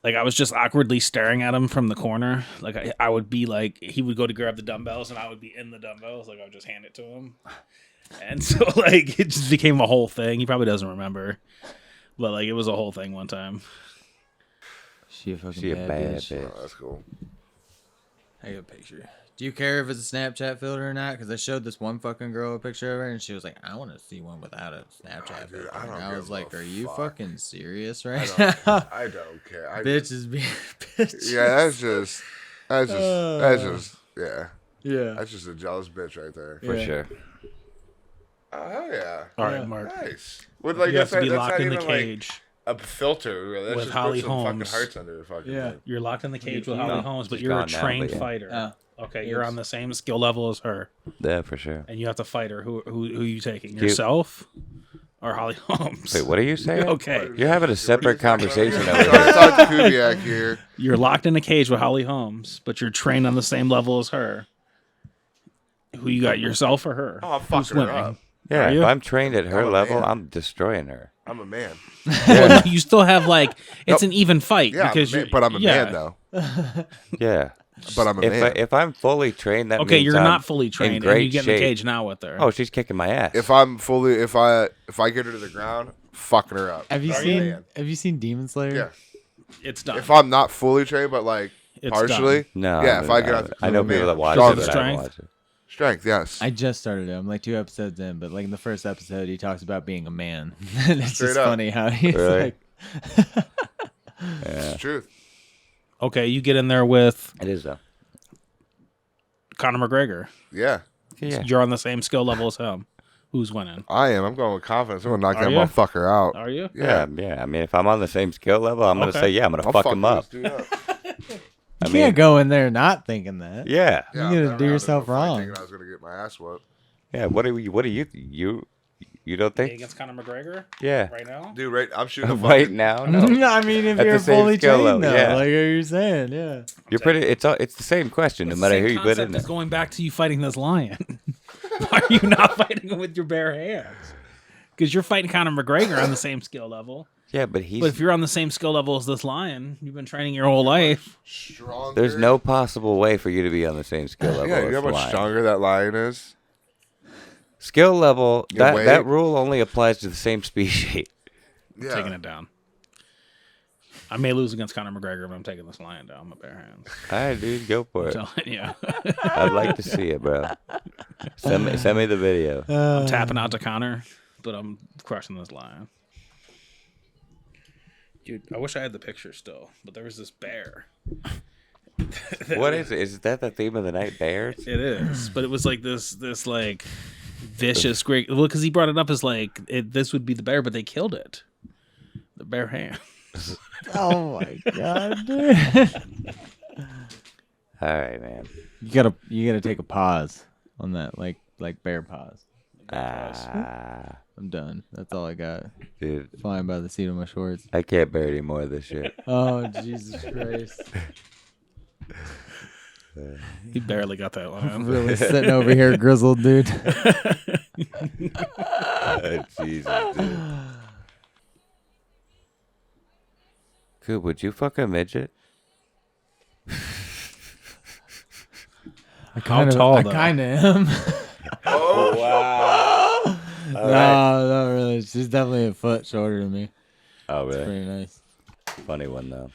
Speaker 3: I was just awkwardly staring at him from the corner. Like I would be like he would go to grab the dumbbells and I would be in the dumbbells. Like I would just hand it to him. And so like it just became a whole thing. He probably doesn't remember. But like it was a whole thing one time.
Speaker 4: She a fucking
Speaker 2: She a
Speaker 4: bad,
Speaker 2: bad
Speaker 4: bitch.
Speaker 2: bitch.
Speaker 1: Oh, that's cool.
Speaker 4: I got a picture. Do you care if it's a Snapchat filter or not? Because I showed this one fucking girl a picture of her, and she was like, "I want to see one without a Snapchat
Speaker 1: dude,
Speaker 4: filter."
Speaker 1: I don't
Speaker 4: And I
Speaker 1: give
Speaker 4: was
Speaker 1: a
Speaker 4: like, "Are you
Speaker 1: fuck.
Speaker 4: fucking serious right
Speaker 1: I
Speaker 4: now?"
Speaker 1: don't care.
Speaker 4: Bitch is being bitch.
Speaker 1: Yeah, that's just yeah.
Speaker 4: Yeah.
Speaker 1: That's just a jealous bitch right there.
Speaker 2: For
Speaker 4: Yeah.
Speaker 2: sure.
Speaker 1: Oh hell yeah.
Speaker 3: All right,
Speaker 4: Yeah.
Speaker 3: Mark.
Speaker 1: Nice. With like
Speaker 3: You have
Speaker 1: that's
Speaker 3: to be
Speaker 1: not,
Speaker 3: locked
Speaker 1: that's
Speaker 3: in
Speaker 1: not
Speaker 3: the
Speaker 1: even like
Speaker 3: cage.
Speaker 1: a filter. Really. That's
Speaker 3: With
Speaker 1: just
Speaker 3: Holly
Speaker 1: put some fucking
Speaker 3: Holmes.
Speaker 1: hearts under the fucking
Speaker 4: Yeah.
Speaker 1: thing.
Speaker 3: You're locked in the cage with
Speaker 2: No,
Speaker 3: Holly Holmes, but
Speaker 2: she's
Speaker 3: you're a
Speaker 2: gone now,
Speaker 3: trained
Speaker 2: but yeah.
Speaker 3: fighter. Okay, you're
Speaker 4: Yes.
Speaker 3: on the same skill level as her,
Speaker 2: Yeah, for sure.
Speaker 3: and you have to fight her. Who you taking? Yourself or Holly Holmes?
Speaker 2: Wait, what are you saying?
Speaker 3: Okay,
Speaker 2: You're having a separate conversation
Speaker 1: I'm
Speaker 2: over
Speaker 1: trying to
Speaker 2: here.
Speaker 1: talk to Kubiak here.
Speaker 3: you're locked in a cage with Holly Holmes, but you're trained on the same level as her. Who you got, yourself or her?
Speaker 1: Oh, I'm
Speaker 3: Who's
Speaker 1: fucking her
Speaker 3: winning?
Speaker 1: up.
Speaker 2: Yeah,
Speaker 3: Are you?
Speaker 2: if I'm trained at her
Speaker 1: I'm a
Speaker 2: level,
Speaker 1: man.
Speaker 2: I'm destroying her.
Speaker 1: I'm a man.
Speaker 3: Well, no, you still have like it's an even fight
Speaker 1: Yeah,
Speaker 3: because
Speaker 1: I'm a
Speaker 3: you're.
Speaker 1: man, but I'm a
Speaker 3: yeah.
Speaker 1: man though.
Speaker 2: Yeah.
Speaker 1: But I'm a man.
Speaker 2: If I'm fully trained, that
Speaker 3: Okay,
Speaker 2: means
Speaker 3: you're
Speaker 2: I'm
Speaker 3: not fully
Speaker 2: in
Speaker 3: trained, and
Speaker 2: great
Speaker 3: you get in
Speaker 2: shape.
Speaker 3: the cage now with her.
Speaker 2: Oh, she's kicking my ass.
Speaker 1: If I'm fully, if I get her to the ground, fucking her up.
Speaker 4: Have you
Speaker 1: I'm a
Speaker 4: seen?
Speaker 1: man.
Speaker 4: Have you seen Demon Slayer?
Speaker 1: Yeah.
Speaker 3: it's done.
Speaker 1: If I'm not fully trained, but like
Speaker 3: It's
Speaker 1: partially,
Speaker 2: no,
Speaker 1: yeah. If I get out,
Speaker 2: I know
Speaker 1: man,
Speaker 2: people that watch
Speaker 1: stronger.
Speaker 2: it, but I don't watch it.
Speaker 1: Strength, yes.
Speaker 4: I just started it. I'm like 2 episodes in, but like in the first episode, he talks about being a man. And it's
Speaker 1: Straight
Speaker 4: just
Speaker 1: up.
Speaker 4: funny how he's
Speaker 2: Really?
Speaker 4: like,
Speaker 1: It's the truth.
Speaker 3: Okay, you get in there with
Speaker 2: It is though.
Speaker 3: Conor McGregor.
Speaker 1: Yeah,
Speaker 2: Yeah.
Speaker 3: You're on the same skill level as him. Who's winning?
Speaker 1: I am. I'm going with confidence. I'm gonna knock
Speaker 3: Are
Speaker 1: that
Speaker 3: ya?
Speaker 1: motherfucker out.
Speaker 3: Are you?
Speaker 2: Yeah, yeah. I mean, if I'm on the same skill level, I'm gonna
Speaker 3: Okay.
Speaker 2: say, yeah, I'm gonna
Speaker 1: I'll
Speaker 2: fuck him
Speaker 1: this
Speaker 2: up.
Speaker 1: dude up.
Speaker 2: I
Speaker 4: you
Speaker 2: mean,
Speaker 4: can't go in there not thinking that.
Speaker 2: yeah,
Speaker 1: Yeah,
Speaker 4: You're gonna
Speaker 1: I'm
Speaker 4: do
Speaker 1: not
Speaker 4: yourself
Speaker 1: in no fight
Speaker 4: wrong.
Speaker 1: thinking I was gonna get my ass whooped.
Speaker 2: yeah. What do you don't
Speaker 3: Hey,
Speaker 2: think?
Speaker 3: against Conor McGregor
Speaker 2: yeah.
Speaker 3: right now?
Speaker 1: Dude, right? I'm shooting a
Speaker 2: Right
Speaker 1: fucking,
Speaker 2: now, no.
Speaker 4: I mean, if
Speaker 2: At
Speaker 4: you're
Speaker 2: the same
Speaker 4: fully
Speaker 2: skill
Speaker 4: trained,
Speaker 2: level,
Speaker 4: though,
Speaker 2: yeah.
Speaker 4: like you're saying, yeah.
Speaker 2: You're pretty. It's the same question, no
Speaker 3: It's
Speaker 2: matter
Speaker 3: the
Speaker 2: who
Speaker 3: same
Speaker 2: you put in
Speaker 3: concept
Speaker 2: there.
Speaker 3: as going back to you fighting this lion. Why are you not fighting him with your bare hands? Because you're fighting Conor McGregor on the same skill level.
Speaker 2: Yeah, but he's.
Speaker 3: But if you're on the same skill level as this lion, you've been training your whole life.
Speaker 1: stronger.
Speaker 2: There's no possible way for you to be on the same skill level.
Speaker 1: Yeah, you know
Speaker 2: as
Speaker 1: how much
Speaker 2: lion.
Speaker 1: stronger that lion is.
Speaker 2: Skill level.
Speaker 1: Your weight?
Speaker 2: That rule only applies to the same species.
Speaker 1: Yeah.
Speaker 3: Taking it down. I may lose against Conor McGregor, but I'm taking this lion down with bare hands.
Speaker 2: All right, dude, go for it.
Speaker 3: Telling you.
Speaker 2: I'd like to see it, bro. Send me the video.
Speaker 3: I'm tapping out to Conor, but I'm crushing this lion. Dude, I wish I had the picture still, but there was this bear.
Speaker 2: What is it? Is that the theme of the night? Bears?
Speaker 3: It is, but it was like this like vicious great. Well, because he brought it up as like this would be the bear, but they killed it. The bare hand.
Speaker 4: Oh my god, dude.
Speaker 2: All right, man.
Speaker 4: You gotta take a pause on that, like bear pause. I'm done. That's all I got.
Speaker 2: Dude,
Speaker 4: Flying by the seat of my shorts.
Speaker 2: I can't bear any more of this shit.
Speaker 4: Oh Jesus Christ!
Speaker 3: He barely got that line.
Speaker 4: Really sitting over here, grizzled dude.
Speaker 2: Jesus, dude. Coop, would you fuck a midget?
Speaker 4: I kind of am.
Speaker 1: Oh,
Speaker 2: Wow.
Speaker 4: No, not really. She's definitely a foot shorter than me.
Speaker 2: Oh,
Speaker 4: It's
Speaker 2: really?
Speaker 4: pretty nice.
Speaker 2: Funny one though.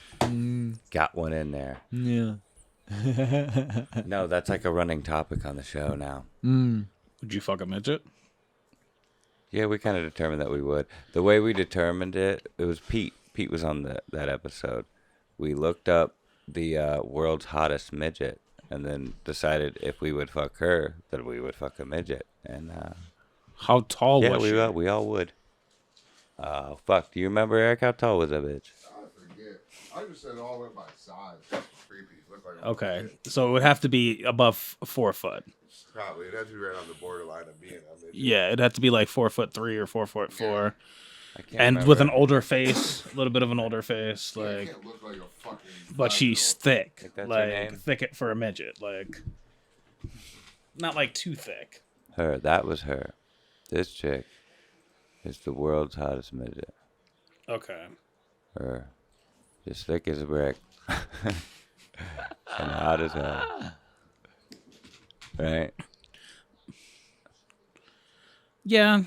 Speaker 2: Got one in there.
Speaker 4: Yeah.
Speaker 2: No, that's like a running topic on the show now.
Speaker 3: Would you fuck a midget?
Speaker 2: Yeah, we kind of determined that we would. The way we determined it was Pete. Pete was on that episode. We looked up the world's hottest midget, and then decided if we would fuck her, that we would fuck a midget. And
Speaker 3: How tall was she?
Speaker 2: Yeah, we all would. Fuck. Do you remember, Eric? How tall was that bitch?
Speaker 1: I forget. I just said all went by size. That's creepy. Look like a
Speaker 3: Okay,
Speaker 1: midget.
Speaker 3: so it would have to be above 4 foot.
Speaker 1: Probably. It'd have to be right on the borderline of being a midget.
Speaker 3: Yeah, it'd have to be like 4'3" or 4'4",
Speaker 2: I can't
Speaker 3: and
Speaker 2: remember.
Speaker 3: with an older face, a little bit of an older face,
Speaker 1: Yeah,
Speaker 3: like.
Speaker 1: can't look like a fucking
Speaker 3: But she's
Speaker 1: 5-year-old.
Speaker 3: thick,
Speaker 2: Think that's her
Speaker 3: like
Speaker 2: name?
Speaker 3: thick for a midget, like not like too thick.
Speaker 2: Her. That was her. This chick is the world's hottest midget.
Speaker 3: Okay.
Speaker 2: Her. Just thick as a brick. And hot as hell. Right?
Speaker 3: Yeah.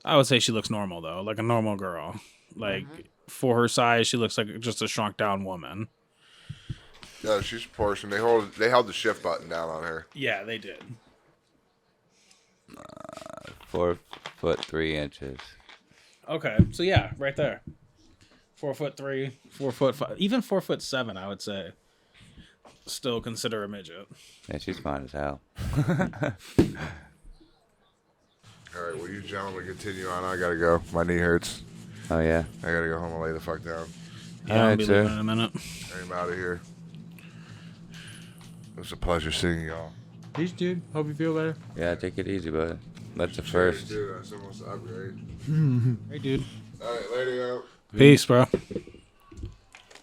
Speaker 3: I would say she looks normal though, like a normal girl. Like for her size, she looks like just a shrunk down woman.
Speaker 1: Yeah, she's proportioned. They held the shift button down on her.
Speaker 3: Yeah, they did.
Speaker 2: 4'3".
Speaker 3: Okay, so yeah, right there. 4'3", 4'5", even 4'7", I would say. Still consider a midget.
Speaker 2: Yeah, she's fine as hell.
Speaker 1: All right, will you gentlemen continue on? I gotta go. My knee hurts.
Speaker 2: Oh, yeah.
Speaker 1: I gotta go home and lay the fuck down.
Speaker 3: Yeah, I'll
Speaker 2: Alright,
Speaker 3: be
Speaker 2: sir.
Speaker 3: leaving in a minute.
Speaker 1: I'm out of here. It was a pleasure seeing y'all.
Speaker 4: Peace, dude. Hope you feel better.
Speaker 2: Yeah, take it easy, bud. That's the
Speaker 1: Cheers,
Speaker 2: first.
Speaker 1: dude. That's almost the upgrade.
Speaker 3: Hey, dude.
Speaker 1: All right, later, yo.
Speaker 3: Peace, bro.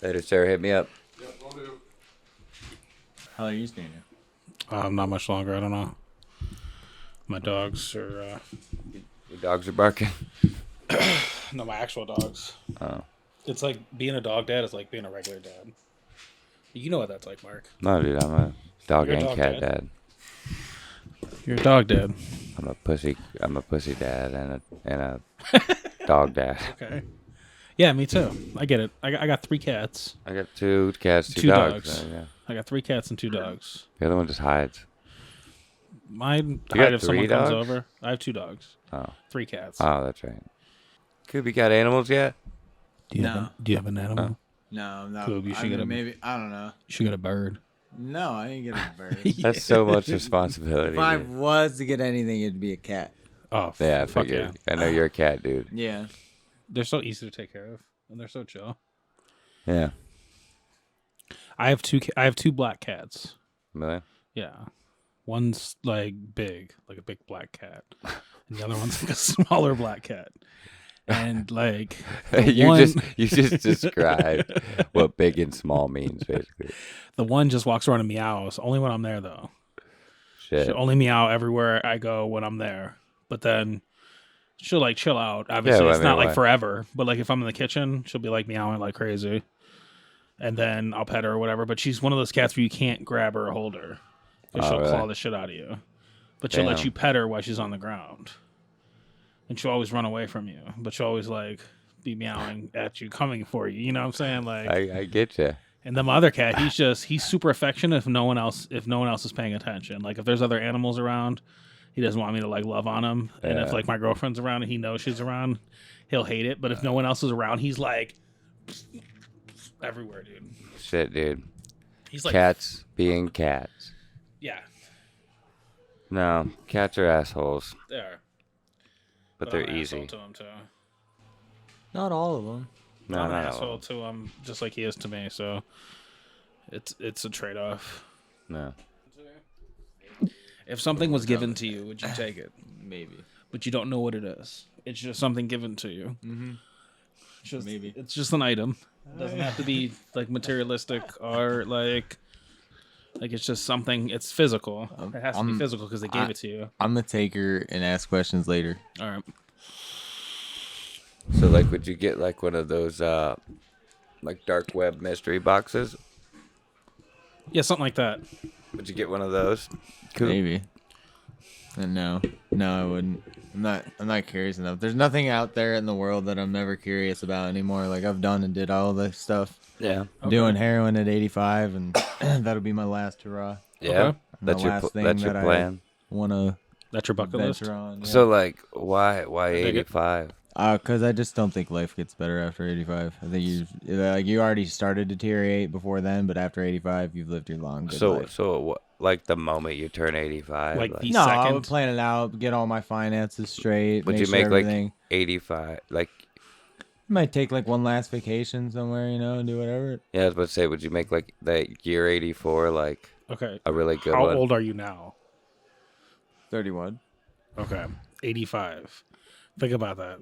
Speaker 2: Later, Sarah. Hit me up.
Speaker 1: Yep, will do.
Speaker 4: How long are you staying here?
Speaker 3: Not much longer. I don't know. My dogs are
Speaker 2: Your dogs are barking.
Speaker 3: no, my actual dogs.
Speaker 2: Oh.
Speaker 3: It's like being a dog dad is like being a regular dad. You know what that's like, Mark.
Speaker 2: No, dude. I'm a dog
Speaker 3: You're a
Speaker 2: and
Speaker 3: dog
Speaker 2: cat
Speaker 3: dad.
Speaker 2: dad.
Speaker 3: You're a dog dad.
Speaker 2: I'm a pussy dad and a dog dad.
Speaker 3: Okay. Yeah, me too. I get it. I got 3 cats.
Speaker 2: I got 2 cats, 2
Speaker 3: 2
Speaker 2: dogs.
Speaker 3: dogs.
Speaker 2: Yeah.
Speaker 3: I got 3 cats and 2 dogs.
Speaker 2: The other one just hides.
Speaker 3: Mine
Speaker 2: got
Speaker 3: hide if
Speaker 2: 3
Speaker 3: someone comes
Speaker 2: dogs?
Speaker 3: over. I have 2 dogs.
Speaker 2: Oh.
Speaker 3: 3 cats.
Speaker 2: Oh, that's right. Kubi got animals yet?
Speaker 3: Do you
Speaker 4: No.
Speaker 3: have do you have an animal?
Speaker 4: No, I'm not.
Speaker 3: Cool, you should
Speaker 4: I
Speaker 3: get
Speaker 4: mean,
Speaker 3: a-
Speaker 4: maybe. I don't know.
Speaker 3: You should get a bird.
Speaker 4: No, I ain't getting a bird.
Speaker 2: That's so much responsibility.
Speaker 4: If I
Speaker 2: dude.
Speaker 4: was to get anything, it'd be a cat.
Speaker 3: Oh,
Speaker 2: Yeah, I
Speaker 3: fuck
Speaker 2: figured.
Speaker 3: yeah.
Speaker 2: I know you're a cat, dude.
Speaker 4: Yeah.
Speaker 3: They're so easy to take care of, and they're so chill.
Speaker 2: Yeah.
Speaker 3: I have 2 black cats.
Speaker 2: Really?
Speaker 3: Yeah. One's like big, like a big black cat. And the other one's like a smaller black cat. And like
Speaker 2: you just described what big and small means, basically.
Speaker 3: the one just walks around and meows. Only when I'm there though.
Speaker 2: Shit.
Speaker 3: She'll only meow everywhere I go when I'm there. But then she'll like chill out. Obviously,
Speaker 2: Yeah,
Speaker 3: it's not like
Speaker 2: why?
Speaker 3: forever. But like if I'm in the kitchen, she'll be like meowing like crazy. And then I'll pet her or whatever. But she's one of those cats where you can't grab her or hold her. 'Cause
Speaker 2: Oh,
Speaker 3: she'll
Speaker 2: really?
Speaker 3: claw the shit out of you. But she'll let
Speaker 2: Damn.
Speaker 3: you pet her while she's on the ground. And she'll always run away from you. But she'll always like be meowing at you, coming for you. You know what I'm saying? Like
Speaker 2: I get you.
Speaker 3: and then my other cat, he's super affectionate if no one else is paying attention. Like if there's other animals around, he doesn't want me to like love on him. And if
Speaker 2: Yeah.
Speaker 3: like my girlfriend's around and he knows she's around, he'll hate it. But if no one else is around, he's like everywhere, dude.
Speaker 2: Shit, dude.
Speaker 3: He's like
Speaker 2: Cats being cats.
Speaker 3: yeah,
Speaker 2: No, cats are assholes,
Speaker 3: they are.
Speaker 2: but
Speaker 3: I'm
Speaker 2: they're
Speaker 3: an asshole
Speaker 2: easy.
Speaker 3: to him too.
Speaker 4: Not all of them.
Speaker 2: No,
Speaker 3: I'm an
Speaker 2: not all.
Speaker 3: asshole to him, just like he is to me. So it's a trade off.
Speaker 2: No.
Speaker 3: If something was given to you, would you take it?
Speaker 4: Maybe.
Speaker 3: But you don't know what it is. It's just something given to you.
Speaker 4: Mm-hmm.
Speaker 3: It's just,
Speaker 4: Maybe.
Speaker 3: it's just an item. It doesn't have to be like materialistic or like it's just something. It's physical. It has to be physical because they gave it to you.
Speaker 4: I'm gonna take her and ask questions later.
Speaker 3: All right.
Speaker 2: So, like, would you get like one of those, like dark web mystery boxes?
Speaker 3: Yeah, something like that.
Speaker 2: Would you get one of those? Cool.
Speaker 4: Maybe. No, I wouldn't. I'm not curious enough. There's nothing out there in the world that I'm never curious about anymore. Like I've done and did all this stuff.
Speaker 2: Yeah.
Speaker 4: I'm doing heroin at 85, and that'll be my last hurrah.
Speaker 2: Yeah.
Speaker 3: Okay.
Speaker 4: And the
Speaker 2: That's your
Speaker 4: last thing
Speaker 2: that's your
Speaker 4: that
Speaker 2: plan.
Speaker 4: I want to
Speaker 3: That's your bucket list.
Speaker 4: venture on. Yeah.
Speaker 2: So like, why
Speaker 3: dig it.
Speaker 2: 85?
Speaker 4: Because I just don't think life gets better after 85. I think you already started to deteriorate before then, but after 85, you've lived your long good life.
Speaker 2: Like the moment you turn 85,
Speaker 3: Like the
Speaker 4: No, I
Speaker 3: second.
Speaker 4: would plan it out, get all my finances straight.
Speaker 2: would
Speaker 4: make
Speaker 2: you
Speaker 4: sure
Speaker 2: make
Speaker 4: everything.
Speaker 2: like 85? Like,
Speaker 4: Might take like one last vacation somewhere, and do whatever.
Speaker 2: yeah, I was about to say, would you make like that year 84 like
Speaker 3: Okay.
Speaker 2: a really good
Speaker 3: How
Speaker 2: one?
Speaker 3: old are you now?
Speaker 4: 31.
Speaker 3: Okay. 85. Think about that.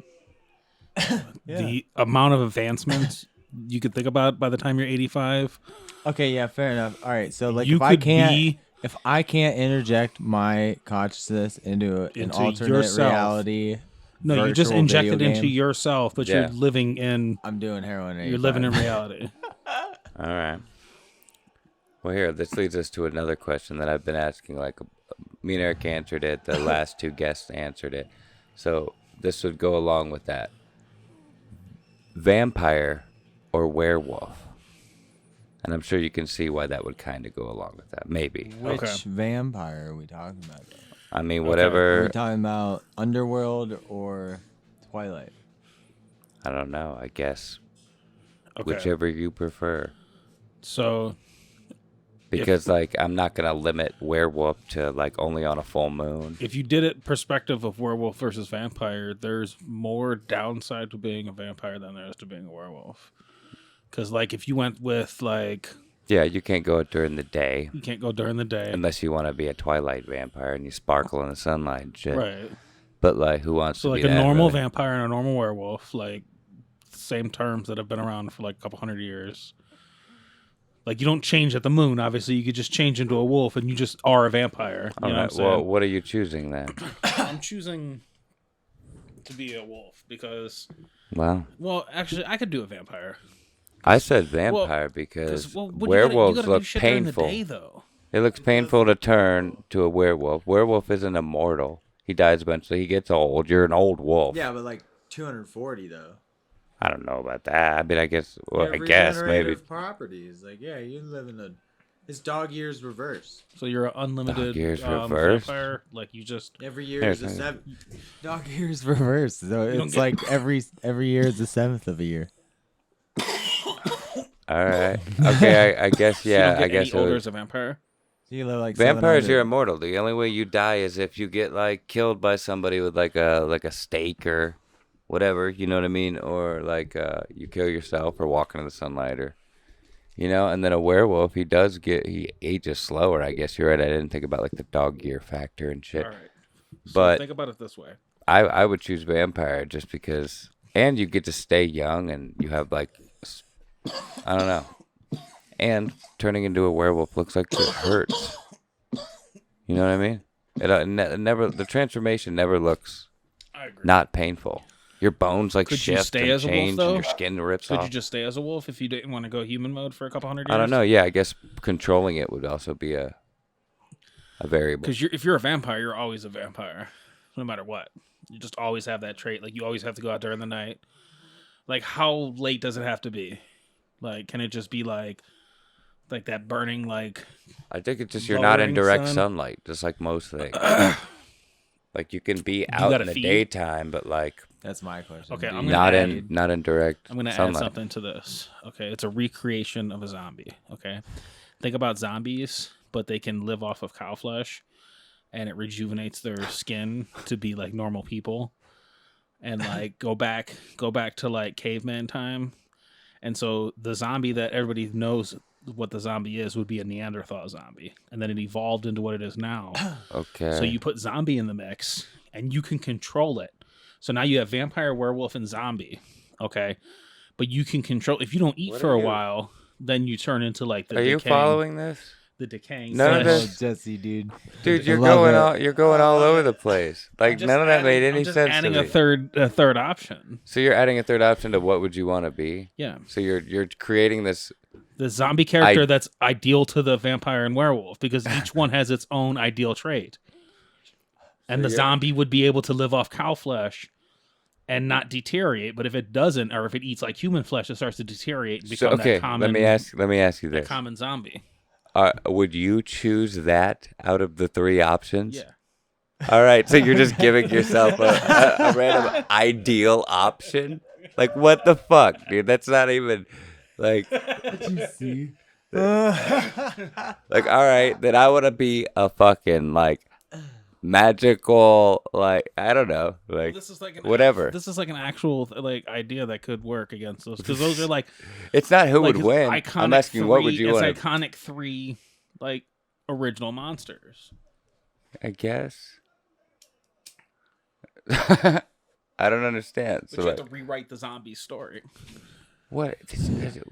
Speaker 4: Yeah.
Speaker 3: The amount of advancements you could think about by the time you're 85.
Speaker 4: Okay, yeah, fair enough. All right, so like
Speaker 3: You
Speaker 4: if I
Speaker 3: could
Speaker 4: can't
Speaker 3: be-
Speaker 4: if I can't interject my consciousness into an
Speaker 3: Into
Speaker 4: alternate
Speaker 3: yourself.
Speaker 4: reality,
Speaker 3: No, you just
Speaker 4: virtual
Speaker 3: inject
Speaker 4: video
Speaker 3: it into
Speaker 4: game,
Speaker 3: yourself, but
Speaker 2: Yeah.
Speaker 3: you're living in
Speaker 4: I'm doing heroin. At
Speaker 3: you're living in
Speaker 4: 85.
Speaker 3: reality.
Speaker 2: All right. Well, here, this leads us to another question that I've been asking. Like, me and Eric answered it. The last two guests answered it. So this would go along with that. Vampire or werewolf? And I'm sure you can see why that would kind of go along with that. Maybe.
Speaker 4: Which
Speaker 3: Okay.
Speaker 4: vampire are we talking about? Though?
Speaker 2: I mean,
Speaker 4: Are
Speaker 2: whatever.
Speaker 4: we talking about Underworld or Twilight?
Speaker 2: I don't know. I guess
Speaker 3: Okay.
Speaker 2: whichever you prefer.
Speaker 3: So
Speaker 2: Because, like, I'm not going to limit werewolf to, like, only on a full moon.
Speaker 3: if you did it perspective of werewolf versus vampire, there's more downside to being a vampire than there is to being a werewolf. Because, like, if you went with, like,
Speaker 2: Yeah, you can't go out during the day.
Speaker 3: you can't go during the day.
Speaker 2: Unless you want to be a Twilight vampire and you sparkle in the sunlight and shit.
Speaker 3: Right.
Speaker 2: But, like, who wants
Speaker 3: So,
Speaker 2: to
Speaker 3: like,
Speaker 2: be
Speaker 3: a
Speaker 2: that,
Speaker 3: normal
Speaker 2: really?
Speaker 3: vampire and a normal werewolf, like, same terms that have been around for, like, a couple hundred years. Like, you don't change at the moon, obviously. You could just change into a wolf and you just are a vampire. You know what I'm saying?
Speaker 2: Well, what are you choosing then?
Speaker 3: I'm choosing to be a wolf because,
Speaker 2: Well,
Speaker 3: actually, I could do a vampire.
Speaker 2: I said vampire because werewolves
Speaker 3: you gotta
Speaker 2: look
Speaker 3: do shit
Speaker 2: painful.
Speaker 3: during the day, though.
Speaker 2: It looks painful to turn to a werewolf. Werewolf isn't immortal. He dies eventually. He gets old. You're an old wolf.
Speaker 4: Yeah, but like 240 though.
Speaker 2: I don't know about that. I mean, I guess. Well, I guess maybe.
Speaker 4: Properties. Like, yeah, you live in a. It's dog years reverse.
Speaker 3: So you're an unlimited
Speaker 2: Dog years reversed?
Speaker 3: vampire. Like, you just...
Speaker 4: Every year
Speaker 2: Here's
Speaker 4: is a
Speaker 2: the-
Speaker 4: seven. Dog years reverse. So
Speaker 3: don't
Speaker 4: it's
Speaker 3: get-
Speaker 4: like every year is the seventh of a year.
Speaker 2: All right. Okay. I guess.
Speaker 3: you
Speaker 2: Yeah.
Speaker 3: don't get
Speaker 2: I guess.
Speaker 3: any older
Speaker 2: It
Speaker 3: as a vampire.
Speaker 4: So you live like
Speaker 2: Vampires,
Speaker 4: 700.
Speaker 2: you're immortal. The only way you die is if you get like killed by somebody with like a stake or whatever. You know what I mean? Or like you kill yourself or walk into the sunlight or. You know, and then a werewolf, he ages slower. I guess you're right. I didn't think about like the dog year factor and shit.
Speaker 3: All right. So
Speaker 2: But
Speaker 3: think about it this way.
Speaker 2: I would choose vampire just because, and you get to stay young and you have like, I don't know, and turning into a werewolf looks like it hurts. You know what I mean? It never the transformation never looks
Speaker 3: I agree.
Speaker 2: not painful. Your bones like
Speaker 3: Could you
Speaker 2: shift
Speaker 3: stay
Speaker 2: and
Speaker 3: as a wolf,
Speaker 2: change,
Speaker 3: though?
Speaker 2: and your skin rips
Speaker 3: Could
Speaker 2: off.
Speaker 3: you just stay as a wolf if you didn't want to go human mode for a couple hundred years?
Speaker 2: I don't know. Yeah, I guess controlling it would also be a variable.
Speaker 3: Because if you're a vampire, you're always a vampire, no matter what. You just always have that trait. Like, you always have to go out during the night. Like, how late does it have to be? Like, can it just be like that burning, like...
Speaker 2: I think it's just you're not in
Speaker 3: lowering
Speaker 2: direct
Speaker 3: sun?
Speaker 2: sunlight, just like most things. Like you can be out
Speaker 3: gotta
Speaker 2: in the
Speaker 3: feed?
Speaker 2: daytime, but like
Speaker 4: That's my question.
Speaker 3: Okay,
Speaker 4: Do
Speaker 3: I'm
Speaker 4: you
Speaker 3: gonna
Speaker 2: not in direct
Speaker 3: I'm going to add
Speaker 2: sunlight.
Speaker 3: something to this. Okay, it's a recreation of a zombie. Okay, think about zombies, but they can live off of cow flesh, and it rejuvenates their skin to be like normal people, and like go back to like caveman time. And so the zombie that everybody knows what the zombie is would be a Neanderthal zombie, and then it evolved into what it is now.
Speaker 2: Okay.
Speaker 3: So you put zombie in the mix, and you can control it. So now you have vampire, werewolf, and zombie. Okay, but you can control. If you don't eat
Speaker 2: What
Speaker 3: for
Speaker 2: are
Speaker 3: a
Speaker 2: you-
Speaker 3: while, then you turn into like the
Speaker 2: Are you
Speaker 3: decaying,
Speaker 2: following this?
Speaker 3: the decaying.
Speaker 2: None of
Speaker 3: flesh.
Speaker 2: this-
Speaker 4: Jesse, dude.
Speaker 2: Dude, you're
Speaker 4: love
Speaker 2: going all over the place. Like
Speaker 3: I'm just
Speaker 2: none of that
Speaker 3: adding-
Speaker 2: made any
Speaker 3: I'm just
Speaker 2: sense
Speaker 3: adding
Speaker 2: to
Speaker 3: a
Speaker 2: me.
Speaker 3: third option.
Speaker 2: So you're adding a third option to what would you want to be?
Speaker 3: Yeah,
Speaker 2: So you're creating this.
Speaker 3: the zombie character that's ideal to the vampire and werewolf because each one has its own ideal trait. And the zombie would be able to live off cow flesh and not deteriorate. But if it doesn't, or if it eats like human flesh, it starts to deteriorate and become that common.
Speaker 2: Let me ask you this:
Speaker 3: common zombie.
Speaker 2: would you choose that out of the 3 options?
Speaker 3: Yeah.
Speaker 2: All right, so you're just giving yourself a random ideal option? Like, what the fuck, dude? That's not even, like...
Speaker 4: Did you see?
Speaker 2: Like, all right, then I want to be a fucking, like, magical, like, I don't know, like,
Speaker 3: This is like
Speaker 2: whatever.
Speaker 3: This is like an actual like idea that could work against those, because those are like...
Speaker 2: It's not who
Speaker 3: like
Speaker 2: would win. I'm asking what would you want?
Speaker 3: It's iconic 3, like, original monsters.
Speaker 2: I guess. I don't understand.
Speaker 3: But
Speaker 2: So
Speaker 3: you have to rewrite the zombie story.
Speaker 2: what?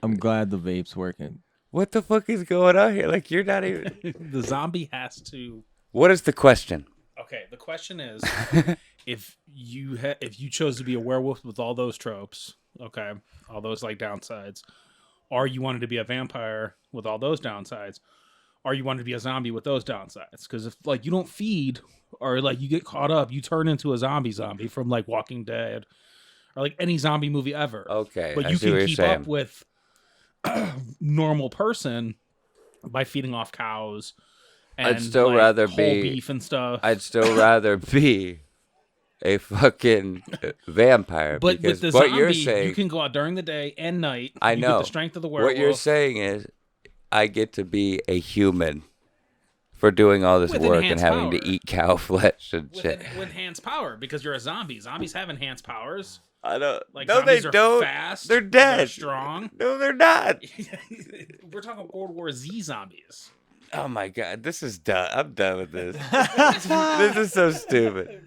Speaker 4: I'm glad the vape's working.
Speaker 2: What the fuck is going on here? Like, you're not even.
Speaker 3: The zombie has to...
Speaker 2: What is the question?
Speaker 3: Okay, the question is, if you chose to be a werewolf with all those tropes, okay, all those like downsides, or you wanted to be a vampire with all those downsides, or you wanted to be a zombie with those downsides, because if like you don't feed, or like you get caught up, you turn into a zombie from like Walking Dead, or like any zombie movie ever.
Speaker 2: Okay,
Speaker 3: but
Speaker 2: I
Speaker 3: you
Speaker 2: see what
Speaker 3: can
Speaker 2: you're
Speaker 3: keep
Speaker 2: saying.
Speaker 3: up with normal person by feeding off cows. And
Speaker 2: I'd still
Speaker 3: like,
Speaker 2: rather
Speaker 3: whole
Speaker 2: be
Speaker 3: beef and stuff.
Speaker 2: I'd still rather be a fucking vampire.
Speaker 3: But
Speaker 2: because
Speaker 3: with the
Speaker 2: what
Speaker 3: zombie,
Speaker 2: you're saying,
Speaker 3: you can go out during the day and night.
Speaker 2: I
Speaker 3: You
Speaker 2: know.
Speaker 3: get the strength of the werewolf.
Speaker 2: What you're saying is, I get to be a human for doing all this
Speaker 3: With
Speaker 2: work and
Speaker 3: enhanced
Speaker 2: having to
Speaker 3: power.
Speaker 2: eat cow flesh and shit.
Speaker 3: with enhanced power, because you're a zombie. Zombies have enhanced powers.
Speaker 2: I don't.
Speaker 3: Like,
Speaker 2: No, they
Speaker 3: zombies are
Speaker 2: don't.
Speaker 3: fast.
Speaker 2: They're dead.
Speaker 3: They're strong.
Speaker 2: No, they're not.
Speaker 3: We're talking World War Z zombies.
Speaker 2: Oh my god, this is done. I'm done with this. This is so stupid.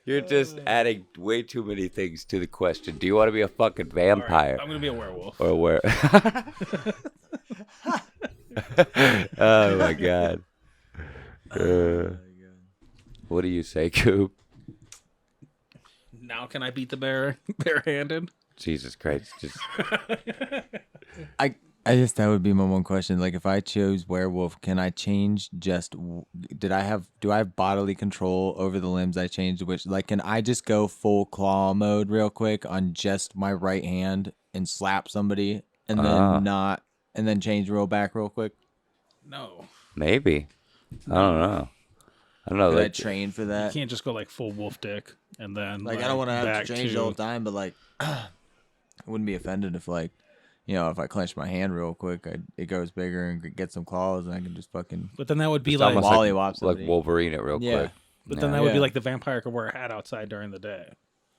Speaker 2: You're just adding way too many things to the question. Do you want to be a fucking
Speaker 3: All right,
Speaker 2: vampire
Speaker 3: I'm gonna be a werewolf.
Speaker 2: or where? Oh my god. What do you say, Coop?
Speaker 3: Now can I beat the bear barehanded?
Speaker 2: Jesus Christ! Just
Speaker 4: I guess that would be my one question. Like, if I chose werewolf, can I change just? Do I have bodily control over the limbs I changed? Which, like, can I just go full claw mode real quick on just my right hand and slap somebody, and then change roll back real quick?
Speaker 3: No,
Speaker 2: maybe. I don't know. I don't know.
Speaker 4: Could I
Speaker 2: Like,
Speaker 4: train for
Speaker 3: you
Speaker 4: that?
Speaker 3: can't just go like full wolf dick and then
Speaker 4: Like, I don't want to have
Speaker 3: back
Speaker 4: to change the whole time, but like, I wouldn't be offended if like, you know, if I clench my hand real quick, it goes bigger and get some claws, and I can just fucking.
Speaker 3: But then that would be
Speaker 2: it's
Speaker 3: like,
Speaker 2: almost
Speaker 4: Lollywop
Speaker 2: like
Speaker 4: somebody.
Speaker 2: Wolverine it real
Speaker 4: Yeah.
Speaker 2: quick.
Speaker 3: but then
Speaker 2: Yeah.
Speaker 3: that would be
Speaker 4: Yeah.
Speaker 3: like the vampire could wear a hat outside during the day.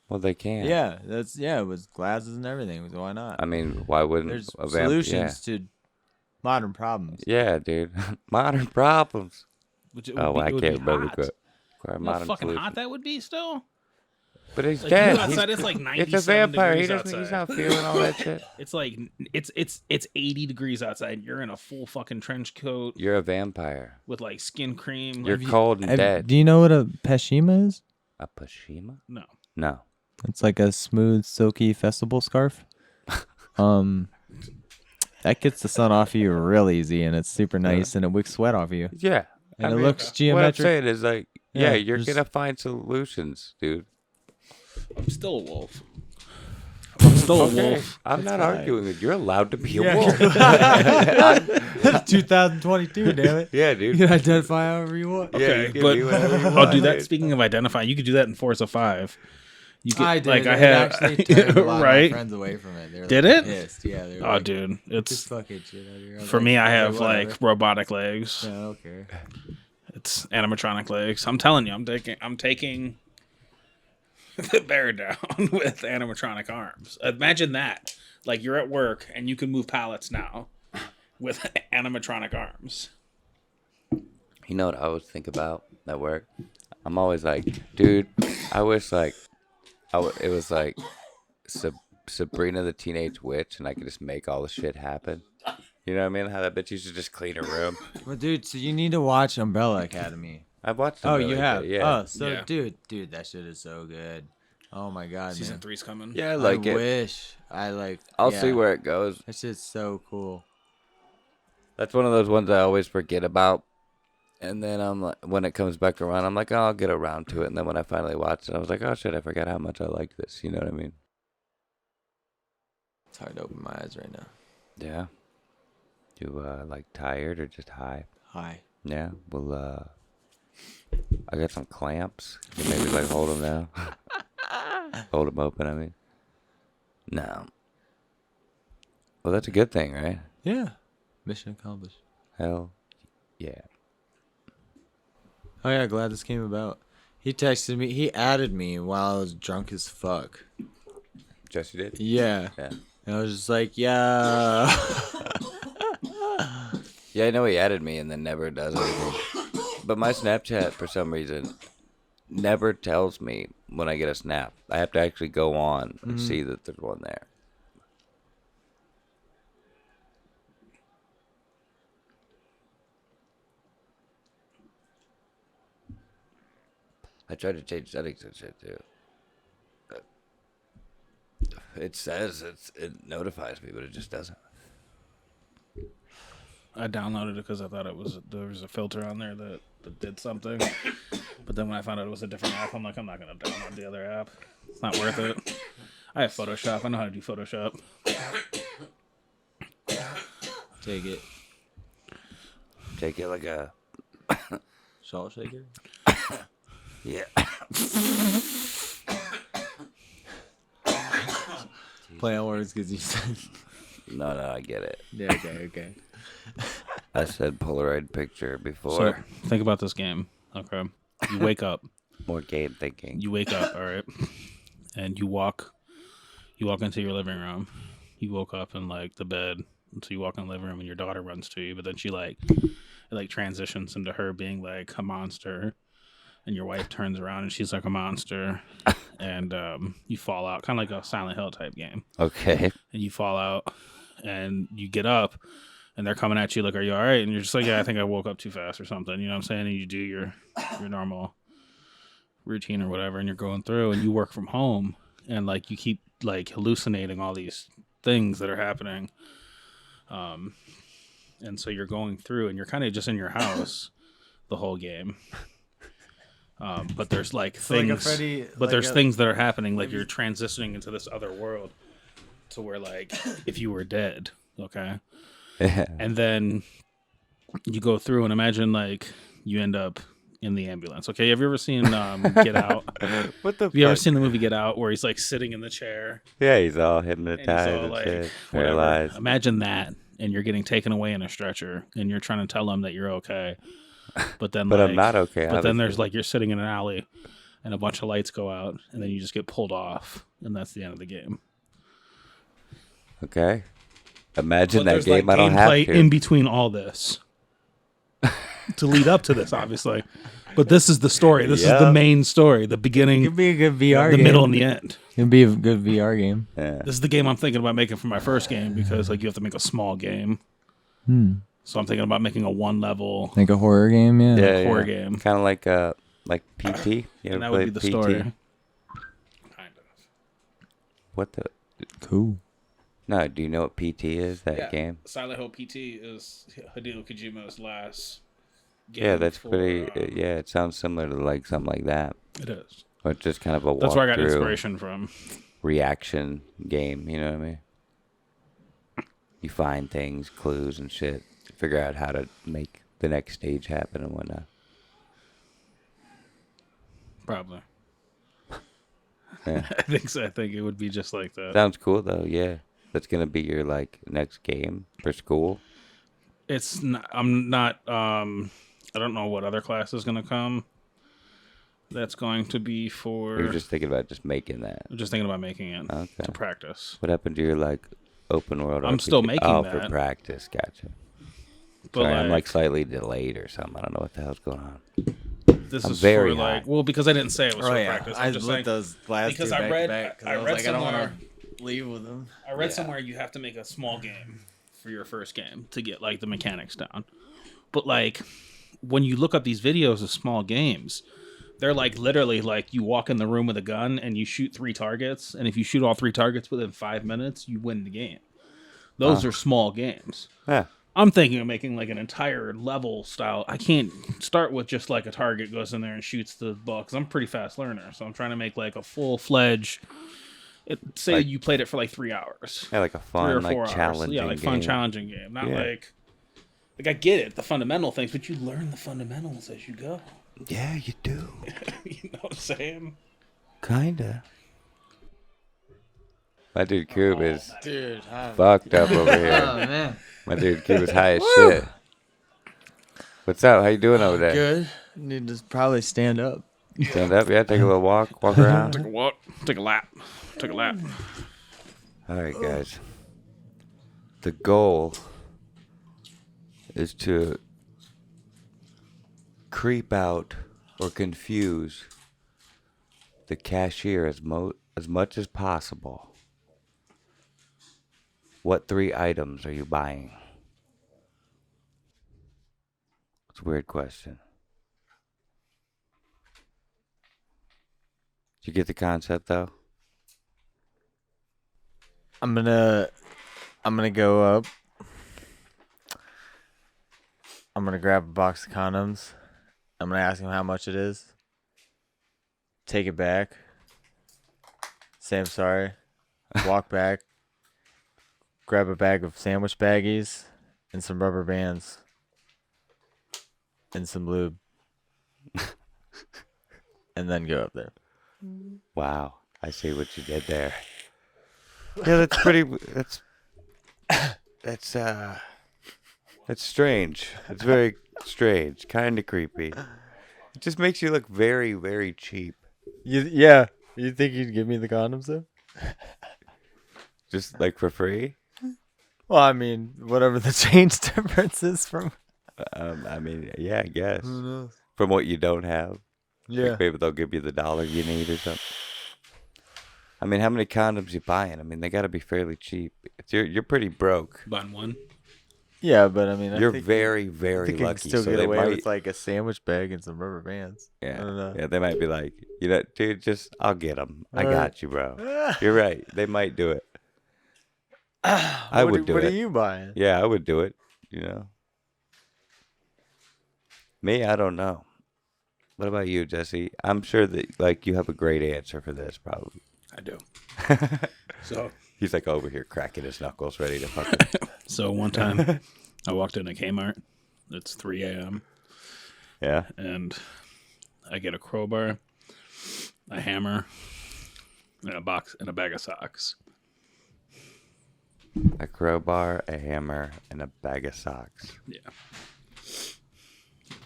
Speaker 2: Well, they can.
Speaker 4: Yeah, it was glasses and everything. So why not?
Speaker 2: I mean, why wouldn't
Speaker 4: There's
Speaker 2: a vamp?
Speaker 4: solutions to modern problems.
Speaker 2: Yeah, dude. Modern problems.
Speaker 3: Which it
Speaker 2: Oh,
Speaker 3: would be,
Speaker 2: I
Speaker 3: it would
Speaker 2: can't
Speaker 3: be
Speaker 2: remember
Speaker 3: hot.
Speaker 2: the
Speaker 3: You know how
Speaker 2: modern
Speaker 3: fucking
Speaker 2: solution.
Speaker 3: hot that would be still.
Speaker 2: But he's
Speaker 3: Like,
Speaker 2: dead.
Speaker 3: you go outside, it's like 97
Speaker 2: It's a vampire. He
Speaker 3: degrees
Speaker 2: doesn't. He's
Speaker 3: outside.
Speaker 2: not feeling all that shit.
Speaker 3: It's like it's 80 degrees outside. You're in a full fucking trench coat
Speaker 2: You're a vampire.
Speaker 3: with like skin cream.
Speaker 2: You're
Speaker 3: Like,
Speaker 2: cold and dead.
Speaker 4: Do you know what a peshima is?
Speaker 2: A Pashima?
Speaker 3: no.
Speaker 2: No.
Speaker 4: It's like a smooth, silky festival scarf. That gets the sun off of you real easy, and it's super nice, and it wicks sweat off of you.
Speaker 2: Yeah.
Speaker 4: And it looks
Speaker 2: What I'm
Speaker 4: geometric.
Speaker 2: saying is like,
Speaker 4: Yeah,
Speaker 2: yeah, you're
Speaker 4: there's-
Speaker 2: gonna find solutions, dude.
Speaker 3: I'm still a wolf. I'm still a wolf.
Speaker 2: I'm not
Speaker 4: fine.
Speaker 2: arguing with you. You're allowed to be
Speaker 4: Yeah.
Speaker 2: a wolf.
Speaker 4: 2022, damn it.
Speaker 2: Yeah, dude.
Speaker 4: You can identify however you want.
Speaker 2: Yeah,
Speaker 3: Okay,
Speaker 2: you can
Speaker 3: but
Speaker 2: be whatever you
Speaker 3: I'll
Speaker 2: want,
Speaker 3: do that.
Speaker 2: dude.
Speaker 3: Speaking of identifying, you could do that in Forza 5. You could,
Speaker 4: I did.
Speaker 3: Like I
Speaker 4: It
Speaker 3: have,
Speaker 4: actually turned a lot of my
Speaker 3: right?
Speaker 4: friends away from it. They were
Speaker 3: Did
Speaker 4: like,
Speaker 3: it?
Speaker 4: Pissed. Yeah. They were
Speaker 3: Oh,
Speaker 4: like,
Speaker 3: dude,
Speaker 4: Just
Speaker 3: it's
Speaker 4: fucking shit out of here. I was
Speaker 3: for
Speaker 4: like,
Speaker 3: me. I
Speaker 4: okay,
Speaker 3: have
Speaker 4: whatever.
Speaker 3: like robotic legs.
Speaker 4: Yeah, I don't care.
Speaker 3: It's animatronic legs. I'm telling you, I'm taking the bear down with animatronic arms. Imagine that. Like you're at work and you can move pallets now with animatronic arms.
Speaker 2: You know what I always think about at work? I'm always like, dude, I wish like, it was like Sabrina the Teenage Witch, and I could just make all the shit happen. You know what I mean? How that bitch used to just clean her room.
Speaker 4: Well, dude, so you need to watch Umbrella Academy.
Speaker 2: I've watched.
Speaker 4: Oh,
Speaker 2: Umbrella
Speaker 4: you have?
Speaker 2: Academy, Yeah.
Speaker 4: Oh, so
Speaker 3: Yeah.
Speaker 4: dude, that shit is so good. Oh my god,
Speaker 3: Season
Speaker 4: man.
Speaker 3: 3's coming.
Speaker 2: Yeah, I like it.
Speaker 4: Wish I like.
Speaker 2: I'll
Speaker 4: yeah.
Speaker 2: see where it goes.
Speaker 4: That shit's so cool.
Speaker 2: That's one of those ones I always forget about, And then I'm like, when it comes back around, I'm like, oh, I'll get around to it. And then when I finally watched it, I was like, oh shit, I forgot how much I like this. You know what I mean?
Speaker 5: It's hard to open my eyes right now.
Speaker 2: Yeah. You like tired or just high?
Speaker 5: Hi.
Speaker 2: Yeah. Well, I got some clamps. You maybe like hold them down. Hold them open. I mean. No. Well, that's a good thing, right?
Speaker 5: Yeah. Mission accomplished.
Speaker 2: Hell, yeah.
Speaker 5: Oh yeah, glad this came about. He texted me. He added me while I was drunk as fuck.
Speaker 2: Jesse did.
Speaker 5: Yeah.
Speaker 2: Yeah.
Speaker 5: And I was just like, yeah.
Speaker 2: Yeah, I know he added me and then never does anything. But my Snapchat, for some reason, never tells me when I get a snap. I have to actually go on and see that there's one there. I tried to change settings and shit too. It says it notifies me, but it just doesn't.
Speaker 3: I downloaded it because I thought there was a filter on there that did something. But then when I found out it was a different app, I'm like, I'm not going to download the other app. It's not worth it. I have Photoshop. I know how to do Photoshop.
Speaker 5: Take it.
Speaker 2: Take it like a...
Speaker 5: Salt shaker?
Speaker 2: Yeah.
Speaker 5: Play on words because you said.
Speaker 2: No, I get it.
Speaker 5: Yeah, okay.
Speaker 2: I said Polaroid picture
Speaker 3: So
Speaker 2: before.
Speaker 3: think about this game. Okay. You wake up.
Speaker 2: More game thinking.
Speaker 3: You wake up, all right? And you walk into your living room. You woke up in like the bed. So you walk in the living room and your daughter runs to you, but then it transitions into her being like a monster. And your wife turns around and she's like a monster. And you fall out, kind of like a Silent Hill type game.
Speaker 2: Okay.
Speaker 3: And you fall out and you get up and they're coming at you like, are you all right? And you're just like, yeah, I think I woke up too fast or something. You know what I'm saying? And you do your normal routine or whatever, and you're going through and you work from home and like you keep like hallucinating all these things that are happening. And so you're going through and you're kind of just in your house the whole game. But there's like things, things that are happening, like you're transitioning into this other world to where like if you were dead, okay?
Speaker 2: Yeah.
Speaker 3: And then you go through and imagine like you end up in the ambulance. Okay, have you ever seen Get Out?
Speaker 2: What the
Speaker 3: Have you ever seen the movie Get Out where he's like sitting in the chair?
Speaker 2: Yeah, he's all
Speaker 3: And
Speaker 2: hypnotized
Speaker 3: he's all
Speaker 2: and
Speaker 3: like,
Speaker 2: shit.
Speaker 3: whatever.
Speaker 2: Paralyzed.
Speaker 3: Imagine that, and you're getting taken away in a stretcher, and you're trying to tell them that you're okay. But then,
Speaker 2: But
Speaker 3: like,
Speaker 2: I'm not okay.
Speaker 3: But then there's
Speaker 2: obviously.
Speaker 3: like you're sitting in an alley, and a bunch of lights go out, and then you just get pulled off, and that's the end of the game.
Speaker 2: Okay. Imagine
Speaker 3: But
Speaker 2: that
Speaker 3: there's,
Speaker 2: game.
Speaker 3: like,
Speaker 2: I don't have
Speaker 3: gameplay
Speaker 2: to.
Speaker 3: in between all this to lead up to this, obviously. But this is the story. This is the main story. The
Speaker 5: It
Speaker 3: beginning,
Speaker 5: could be a good VR
Speaker 3: the
Speaker 5: game.
Speaker 3: middle, and the end.
Speaker 5: It could be a good VR game.
Speaker 2: Yeah.
Speaker 3: This is the game I'm thinking about making for my first game because like you have to make a small game. So I'm thinking about making a one level
Speaker 5: Like a horror game, yeah.
Speaker 2: Yeah,
Speaker 3: horror game.
Speaker 2: Kind of like PT. You ever
Speaker 3: And that would be
Speaker 2: played
Speaker 3: the
Speaker 2: PT?
Speaker 3: story. Kind of.
Speaker 2: What the?
Speaker 5: Cool.
Speaker 2: No, do you know what PT is? That
Speaker 3: Yeah.
Speaker 2: game?
Speaker 3: Silent Hill PT is Hideo Kojima's last game.
Speaker 2: Yeah, that's
Speaker 3: for,
Speaker 2: pretty. Yeah, it sounds similar to like something like that.
Speaker 3: It is.
Speaker 2: Or it's just kind of a
Speaker 3: That's where I got
Speaker 2: walkthrough
Speaker 3: inspiration from.
Speaker 2: reaction game. You know what I mean? You find things, clues, and shit. Figure out how to make the next stage happen and whatnot.
Speaker 3: Probably.
Speaker 2: Yeah.
Speaker 3: I think so. I think it would be just like that.
Speaker 2: Sounds cool though. Yeah, that's gonna be your like next game for school.
Speaker 3: It's not, I'm not. I don't know what other class is gonna come. That's going to be for.
Speaker 2: You're just thinking about just making that.
Speaker 3: I'm just thinking about making it
Speaker 2: Okay.
Speaker 3: to practice.
Speaker 2: What happened to your like open world?
Speaker 3: I'm
Speaker 2: RPG?
Speaker 3: still making
Speaker 2: for
Speaker 3: that.
Speaker 2: practice. Gotcha.
Speaker 3: But
Speaker 2: Sorry, I'm like slightly delayed or something. I don't know what the hell's going on.
Speaker 3: this
Speaker 2: I'm
Speaker 3: is
Speaker 2: very
Speaker 3: for like
Speaker 2: high.
Speaker 3: well because I didn't say it was
Speaker 5: Oh
Speaker 3: for
Speaker 5: yeah,
Speaker 3: practice.
Speaker 5: I
Speaker 3: I'm just
Speaker 5: lit
Speaker 3: saying
Speaker 5: those last
Speaker 3: because
Speaker 5: two
Speaker 3: I
Speaker 5: back to
Speaker 3: read-
Speaker 5: back, 'cause
Speaker 3: I
Speaker 5: was
Speaker 3: read
Speaker 5: like, I don't want
Speaker 3: somewhere-
Speaker 5: to leave with them.
Speaker 3: I read somewhere you have to make a small game for your first game to get like the mechanics down. But like when you look up these videos of small games, they're like literally like you walk in the room with a gun and you shoot 3 targets, and if you shoot all 3 targets within 5 minutes, you win the game. Those are small games.
Speaker 2: Yeah.
Speaker 3: I'm thinking of making like an entire level style. I can't start with just like a target goes in there and shoots the ball because I'm a pretty fast learner. So I'm trying to make like a full-fledged. Say
Speaker 2: Like-
Speaker 3: you played it for like 3 hours.
Speaker 2: Yeah, like a
Speaker 3: 3 or
Speaker 2: fun,
Speaker 3: 4
Speaker 2: like
Speaker 3: hours.
Speaker 2: challenging
Speaker 3: Yeah, like
Speaker 2: game.
Speaker 3: fun challenging game. Not
Speaker 2: Yeah.
Speaker 3: like I get it, the fundamental things, but you learn the fundamentals as you go.
Speaker 2: Yeah, you do.
Speaker 3: You know what I'm saying?
Speaker 2: Kinda. My dude Cube is
Speaker 5: Dude,
Speaker 2: fucked up over here.
Speaker 4: Oh man.
Speaker 2: My dude Cube is high as shit. What's up? How you doing over there?
Speaker 5: good. Need to probably stand up.
Speaker 2: Stand up, yeah. Take a little walk around.
Speaker 3: Take a walk, take a lap, take a lap.
Speaker 2: All right, guys. The goal is to creep out or confuse the cashier as much as possible. What 3 items are you buying? It's a weird question. Did you get the concept though?
Speaker 5: I'm gonna go up. I'm gonna grab a box of condoms. I'm gonna ask him how much it is. Take it back. Say I'm sorry. Walk back. Grab a bag of sandwich baggies and some rubber bands and some lube. And then go up there.
Speaker 2: Wow, I see what you did there. Yeah, that's pretty. That's strange. It's very strange, kind of creepy. It just makes you look very, very cheap.
Speaker 5: Yeah. You think you'd give me the condoms though?
Speaker 2: Just like for free.
Speaker 5: Well, I mean, whatever the change difference is from.
Speaker 2: I mean, yeah, I guess
Speaker 5: Who knows?
Speaker 2: from what you don't have.
Speaker 5: Yeah.
Speaker 2: Like maybe they'll give you the $1 you need or something. I mean, how many condoms you buying? I mean, they got to be fairly cheap. You're pretty broke.
Speaker 3: Buying one.
Speaker 5: Yeah, but I mean, I
Speaker 2: You're
Speaker 5: think,
Speaker 2: very,
Speaker 5: I
Speaker 2: very
Speaker 5: think you
Speaker 2: lucky.
Speaker 5: can still
Speaker 2: so
Speaker 5: get
Speaker 2: they
Speaker 5: away
Speaker 2: might,
Speaker 5: with like a sandwich bag and some rubber bands. I don't know.
Speaker 2: yeah, they might be like, dude, I'll get them. I
Speaker 5: All
Speaker 2: got you, bro. You're right. They might do it. I would do
Speaker 5: What
Speaker 2: it.
Speaker 5: are you buying?
Speaker 2: Yeah, I would do it. Me, I don't know. What about you, Jesse? I'm sure that like you have a great answer for this, probably.
Speaker 3: I do. So
Speaker 2: He's like over here cracking his knuckles, ready to fucking.
Speaker 3: So one time I walked into Kmart. It's 3 a.m.
Speaker 2: Yeah.
Speaker 3: and I get a crowbar, a hammer, and a box and a bag of socks.
Speaker 2: A crowbar, a hammer, and a bag of socks.
Speaker 3: Yeah.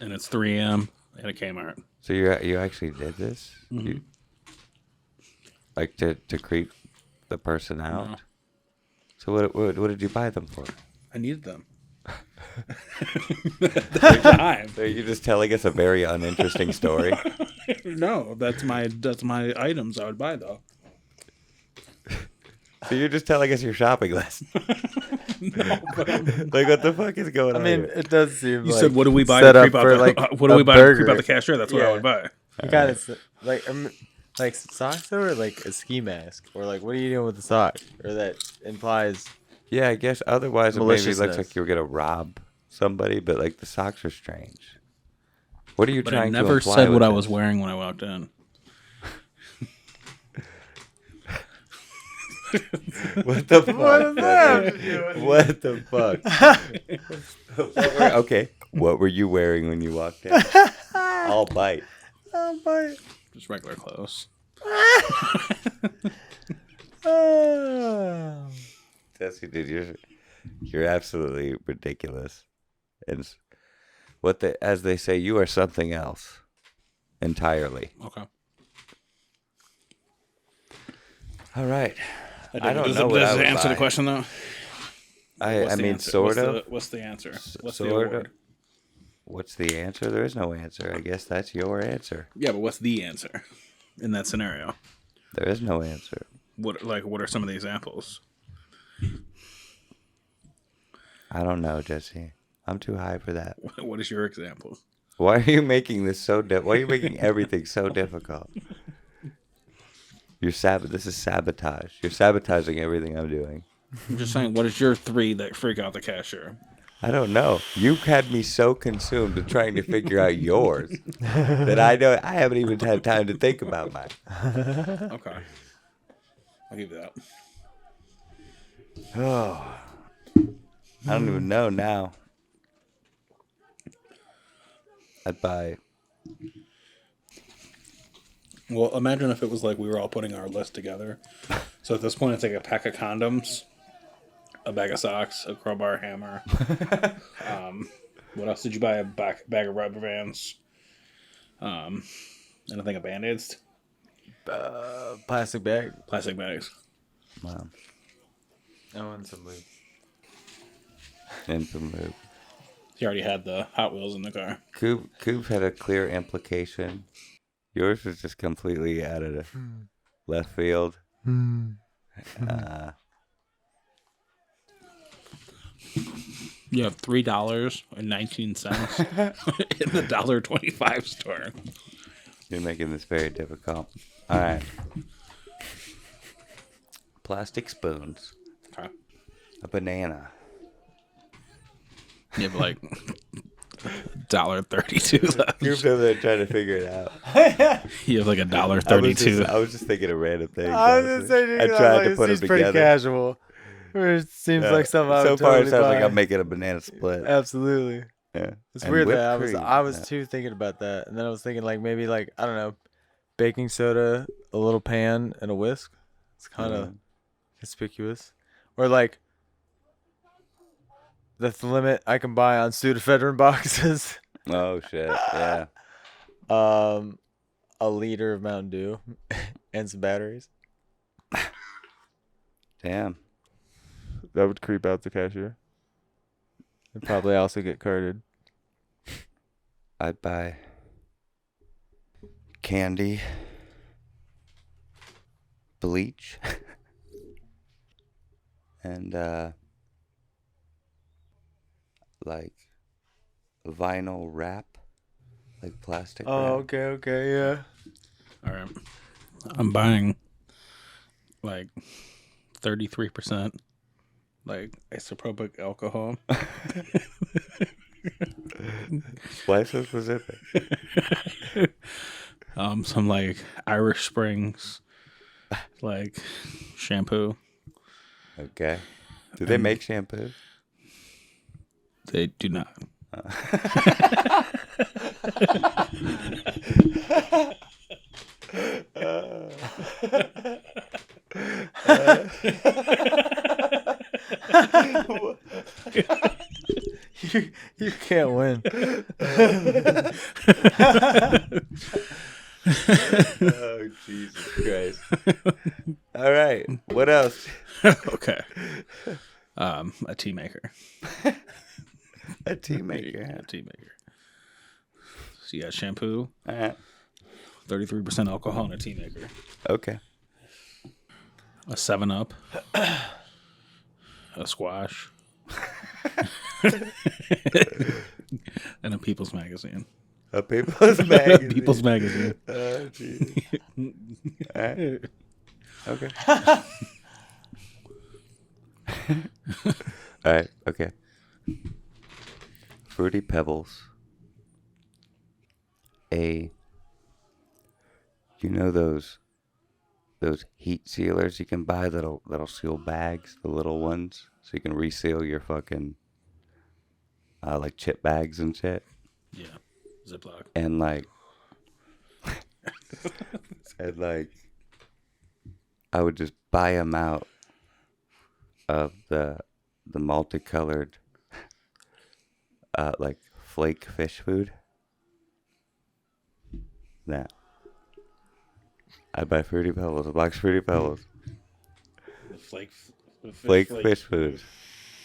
Speaker 3: And it's 3 a.m. at a Kmart.
Speaker 2: So you actually did this?
Speaker 3: Mm-hmm.
Speaker 2: You, like to creep the person out?
Speaker 3: No.
Speaker 2: So what did you buy them for?
Speaker 3: I needed them. At the time.
Speaker 2: So you're just telling us a very uninteresting story?
Speaker 3: No, that's my items I would buy though.
Speaker 2: So you're just telling us your shopping list?
Speaker 3: No, but
Speaker 2: Like what the fuck is going
Speaker 5: I
Speaker 2: on
Speaker 5: mean,
Speaker 2: here?
Speaker 5: it does seem
Speaker 3: you
Speaker 5: like
Speaker 3: said, "What do we buy
Speaker 5: set
Speaker 3: to
Speaker 5: up
Speaker 3: creep out
Speaker 5: for
Speaker 3: the
Speaker 5: like
Speaker 3: what do
Speaker 5: a
Speaker 3: we buy to creep
Speaker 5: burger.
Speaker 3: out the cashier?" That's what I
Speaker 5: Yeah.
Speaker 3: would buy.
Speaker 5: You got it. Like socks or like a ski mask or like what are you doing with the sock or that implies
Speaker 2: Yeah, I guess otherwise it maybe looks
Speaker 5: Maliciousness.
Speaker 2: like you were gonna rob somebody, but like the socks are strange. What are you
Speaker 3: But I
Speaker 2: trying to
Speaker 3: never
Speaker 2: imply
Speaker 3: said
Speaker 2: with
Speaker 3: what I
Speaker 2: this?
Speaker 3: was wearing when I walked in.
Speaker 2: What the fuck?
Speaker 5: What is that?
Speaker 2: What the fuck? Okay, what were you wearing when you walked in? I'll bite.
Speaker 5: oh my
Speaker 3: Just regular clothes.
Speaker 5: oh.
Speaker 2: Jesse, dude, you're absolutely ridiculous. And as they say, you are something else entirely.
Speaker 3: Okay.
Speaker 2: All right.
Speaker 3: I
Speaker 2: don't
Speaker 3: does
Speaker 2: know
Speaker 3: it,
Speaker 2: what
Speaker 3: does
Speaker 2: I
Speaker 3: it
Speaker 2: would
Speaker 3: answer the
Speaker 2: buy.
Speaker 3: question though?
Speaker 2: I
Speaker 3: What's the
Speaker 2: mean,
Speaker 3: answer?
Speaker 2: sort of.
Speaker 3: What's the answer? What's the
Speaker 2: Sort of.
Speaker 3: award?
Speaker 2: What's the answer? There is no answer. I guess that's your answer.
Speaker 3: Yeah, but what's the answer in that scenario?
Speaker 2: There is no answer.
Speaker 3: What are some of the examples?
Speaker 2: I don't know, Jesse. I'm too high for that.
Speaker 3: What is your example?
Speaker 2: Why are you making this so why are you making everything so difficult? This is sabotage. You're sabotaging everything I'm doing.
Speaker 3: I'm just saying, what is your 3 that freak out the cashier?
Speaker 2: I don't know. You had me so consumed in trying to figure out yours that I haven't even had time to think about mine.
Speaker 3: Okay. I'll give you that.
Speaker 2: Oh, I don't even know now. I'd buy.
Speaker 3: Well, imagine if it was like we were all putting our list together. So at this point, it's like a pack of condoms, a bag of socks, a crowbar, a hammer. What else did you buy? A bag of rubber bands. And I think of Band-Aids.
Speaker 5: Plastic bag.
Speaker 3: Plastic bags.
Speaker 2: Wow.
Speaker 5: Oh, and some lube.
Speaker 2: And some lube.
Speaker 3: He already had the Hot Wheels in the car.
Speaker 2: Coop had a clear implication. Yours was just completely out of the left field.
Speaker 3: You have $3.19 in the $1.25 store.
Speaker 2: You're making this very difficult. All right. Plastic spoons.
Speaker 3: Okay.
Speaker 2: A banana.
Speaker 3: You have like $1.32 left.
Speaker 2: Coop's over there trying to figure it out.
Speaker 3: You have like $1.32.
Speaker 2: I was just thinking of random things.
Speaker 5: I was just saying,
Speaker 2: I tried to put them
Speaker 5: pretty
Speaker 2: together.
Speaker 5: casual. It seems like something I
Speaker 2: So
Speaker 5: would
Speaker 2: far,
Speaker 5: totally
Speaker 2: it sounds like
Speaker 5: buy.
Speaker 2: I'm making a banana split.
Speaker 5: Absolutely.
Speaker 2: Yeah.
Speaker 5: It's
Speaker 2: And
Speaker 5: weird
Speaker 2: whipped
Speaker 5: that
Speaker 2: cream.
Speaker 5: I was
Speaker 2: Yeah.
Speaker 5: too thinking about that, and then I was thinking like maybe like I don't know, baking soda, a little pan, and a whisk. It's kind of conspicuous, or like that's the limit I can buy on pseudoephedrine boxes.
Speaker 2: Oh shit! Yeah.
Speaker 5: A liter of Mountain Dew, and some batteries.
Speaker 2: Damn.
Speaker 5: That would creep out the cashier. And probably also get carded.
Speaker 2: I'd buy candy, bleach, and like vinyl wrap, like plastic wrap.
Speaker 5: okay, yeah.
Speaker 3: All right. I'm buying like 33% like isopropyl alcohol.
Speaker 2: Why so specific?
Speaker 3: Some like Irish Springs like shampoo.
Speaker 2: Okay. Do they make shampoo?
Speaker 3: They do not.
Speaker 5: You can't win.
Speaker 2: Oh Jesus Christ! All right. What else?
Speaker 3: Okay. A tea maker.
Speaker 2: A tea maker.
Speaker 3: A tea maker. So you got shampoo,
Speaker 2: All right.
Speaker 3: 33% alcohol, and a tea maker.
Speaker 2: Okay.
Speaker 3: A 7-Up. A squash. And a People's Magazine.
Speaker 2: A People's Magazine.
Speaker 3: People's Magazine.
Speaker 2: Oh Jesus. All right. Okay. All right. Okay. Fruity Pebbles. You know those heat sealers you can buy that'll seal bags, the little ones, so you can reseal your fucking like chip bags and shit.
Speaker 3: Yeah. Ziploc.
Speaker 2: And like I would just buy them out of the multicolored like flake fish food. That I'd buy Fruity Pebbles, a box of Fruity Pebbles.
Speaker 3: The flake
Speaker 2: Fish food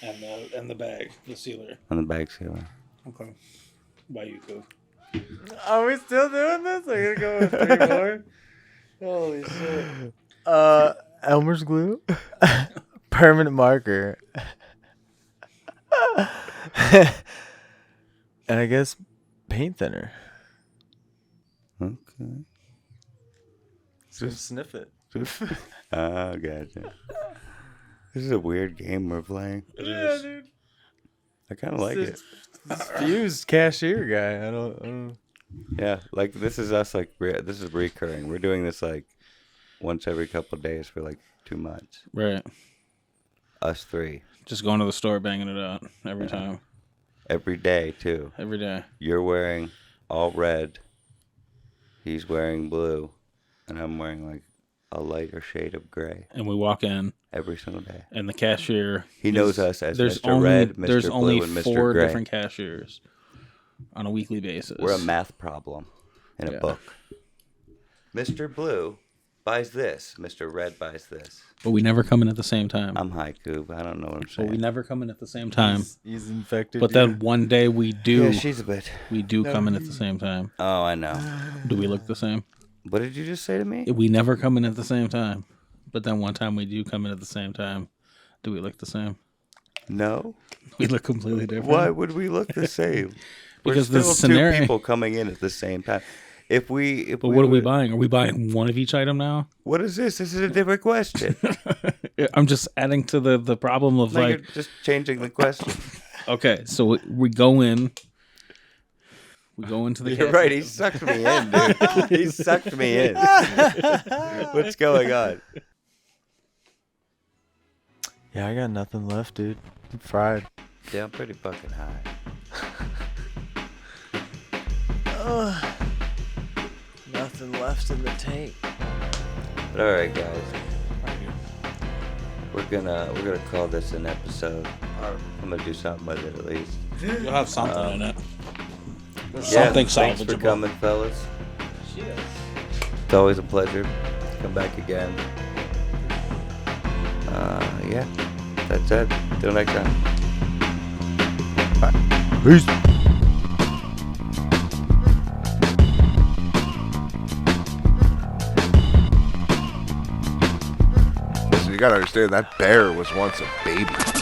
Speaker 3: and the bag, the sealer.
Speaker 2: on the bag sealer.
Speaker 3: Okay. By you, Coop.
Speaker 5: Are we still doing this? I'm gonna go with 3 more. Holy shit. Elmer's glue, permanent marker, and I guess paint thinner.
Speaker 2: Okay.
Speaker 5: Just sniff it.
Speaker 2: Oh, gotcha. This is a weird game we're playing.
Speaker 3: It is.
Speaker 5: dude.
Speaker 2: I kind of like it.
Speaker 5: Fused cashier guy. I don't.
Speaker 2: Yeah, like this is us. Like this is recurring. We're doing this like once every couple of days for like 2 months.
Speaker 3: Right.
Speaker 2: Us three.
Speaker 3: Just going to the store, banging it out every time.
Speaker 2: Every day too.
Speaker 3: Every day.
Speaker 2: You're wearing all red. He's wearing blue, and I'm wearing like a lighter shade of gray.
Speaker 3: And we walk in
Speaker 2: every single day.
Speaker 3: And the cashier.
Speaker 2: He knows us as
Speaker 3: there's
Speaker 2: Mr.
Speaker 3: only,
Speaker 2: Red, Mr.
Speaker 3: There's
Speaker 2: Blue,
Speaker 3: only
Speaker 2: and Mr.
Speaker 3: 4
Speaker 2: Gray.
Speaker 3: different cashiers on a weekly basis.
Speaker 2: We're a math problem in a book. Mr. Blue buys this. Mr. Red buys this.
Speaker 3: But we never come in at the same time.
Speaker 2: I'm haiku, but I don't know what I'm saying.
Speaker 3: But we never come in at the same time.
Speaker 5: He's infected.
Speaker 3: But then one day we do.
Speaker 2: Yeah, she's a bit.
Speaker 3: We do come in at the same time.
Speaker 2: Oh, I know.
Speaker 3: Do we look the same?
Speaker 2: What did you just say to me?
Speaker 3: We never come in at the same time. But then one time we do come in at the same time. Do we look the same?
Speaker 2: No.
Speaker 3: We look completely different.
Speaker 2: Why would we look the same?
Speaker 3: Because
Speaker 2: We're
Speaker 3: the
Speaker 2: still
Speaker 3: scenario.
Speaker 2: 2 people coming in at the same time. But
Speaker 3: what are we buying? Are we buying one of each item now?
Speaker 2: What is this? This is a different question.
Speaker 3: I'm just adding to the problem of
Speaker 2: You're
Speaker 3: like.
Speaker 2: just changing the question.
Speaker 3: Okay, so we go in. We go into the.
Speaker 2: You're right. He sucked me in, dude. He sucked me in. What's going on?
Speaker 5: Yeah, I got nothing left, dude. I'm fried.
Speaker 2: Yeah, I'm pretty fucking high.
Speaker 5: Nothing left in the tank.
Speaker 2: But all right, guys. We're gonna call this an episode. I'm gonna do something with it at least.
Speaker 3: You'll have something in it. There's
Speaker 2: Yeah,
Speaker 3: something
Speaker 2: thanks for
Speaker 3: salvageable.
Speaker 2: coming, fellas. It's always a pleasure. Come back again. Yeah, that's it. Till next time. Bye.
Speaker 5: Peace.
Speaker 1: Listen, you gotta understand that bear was once a baby.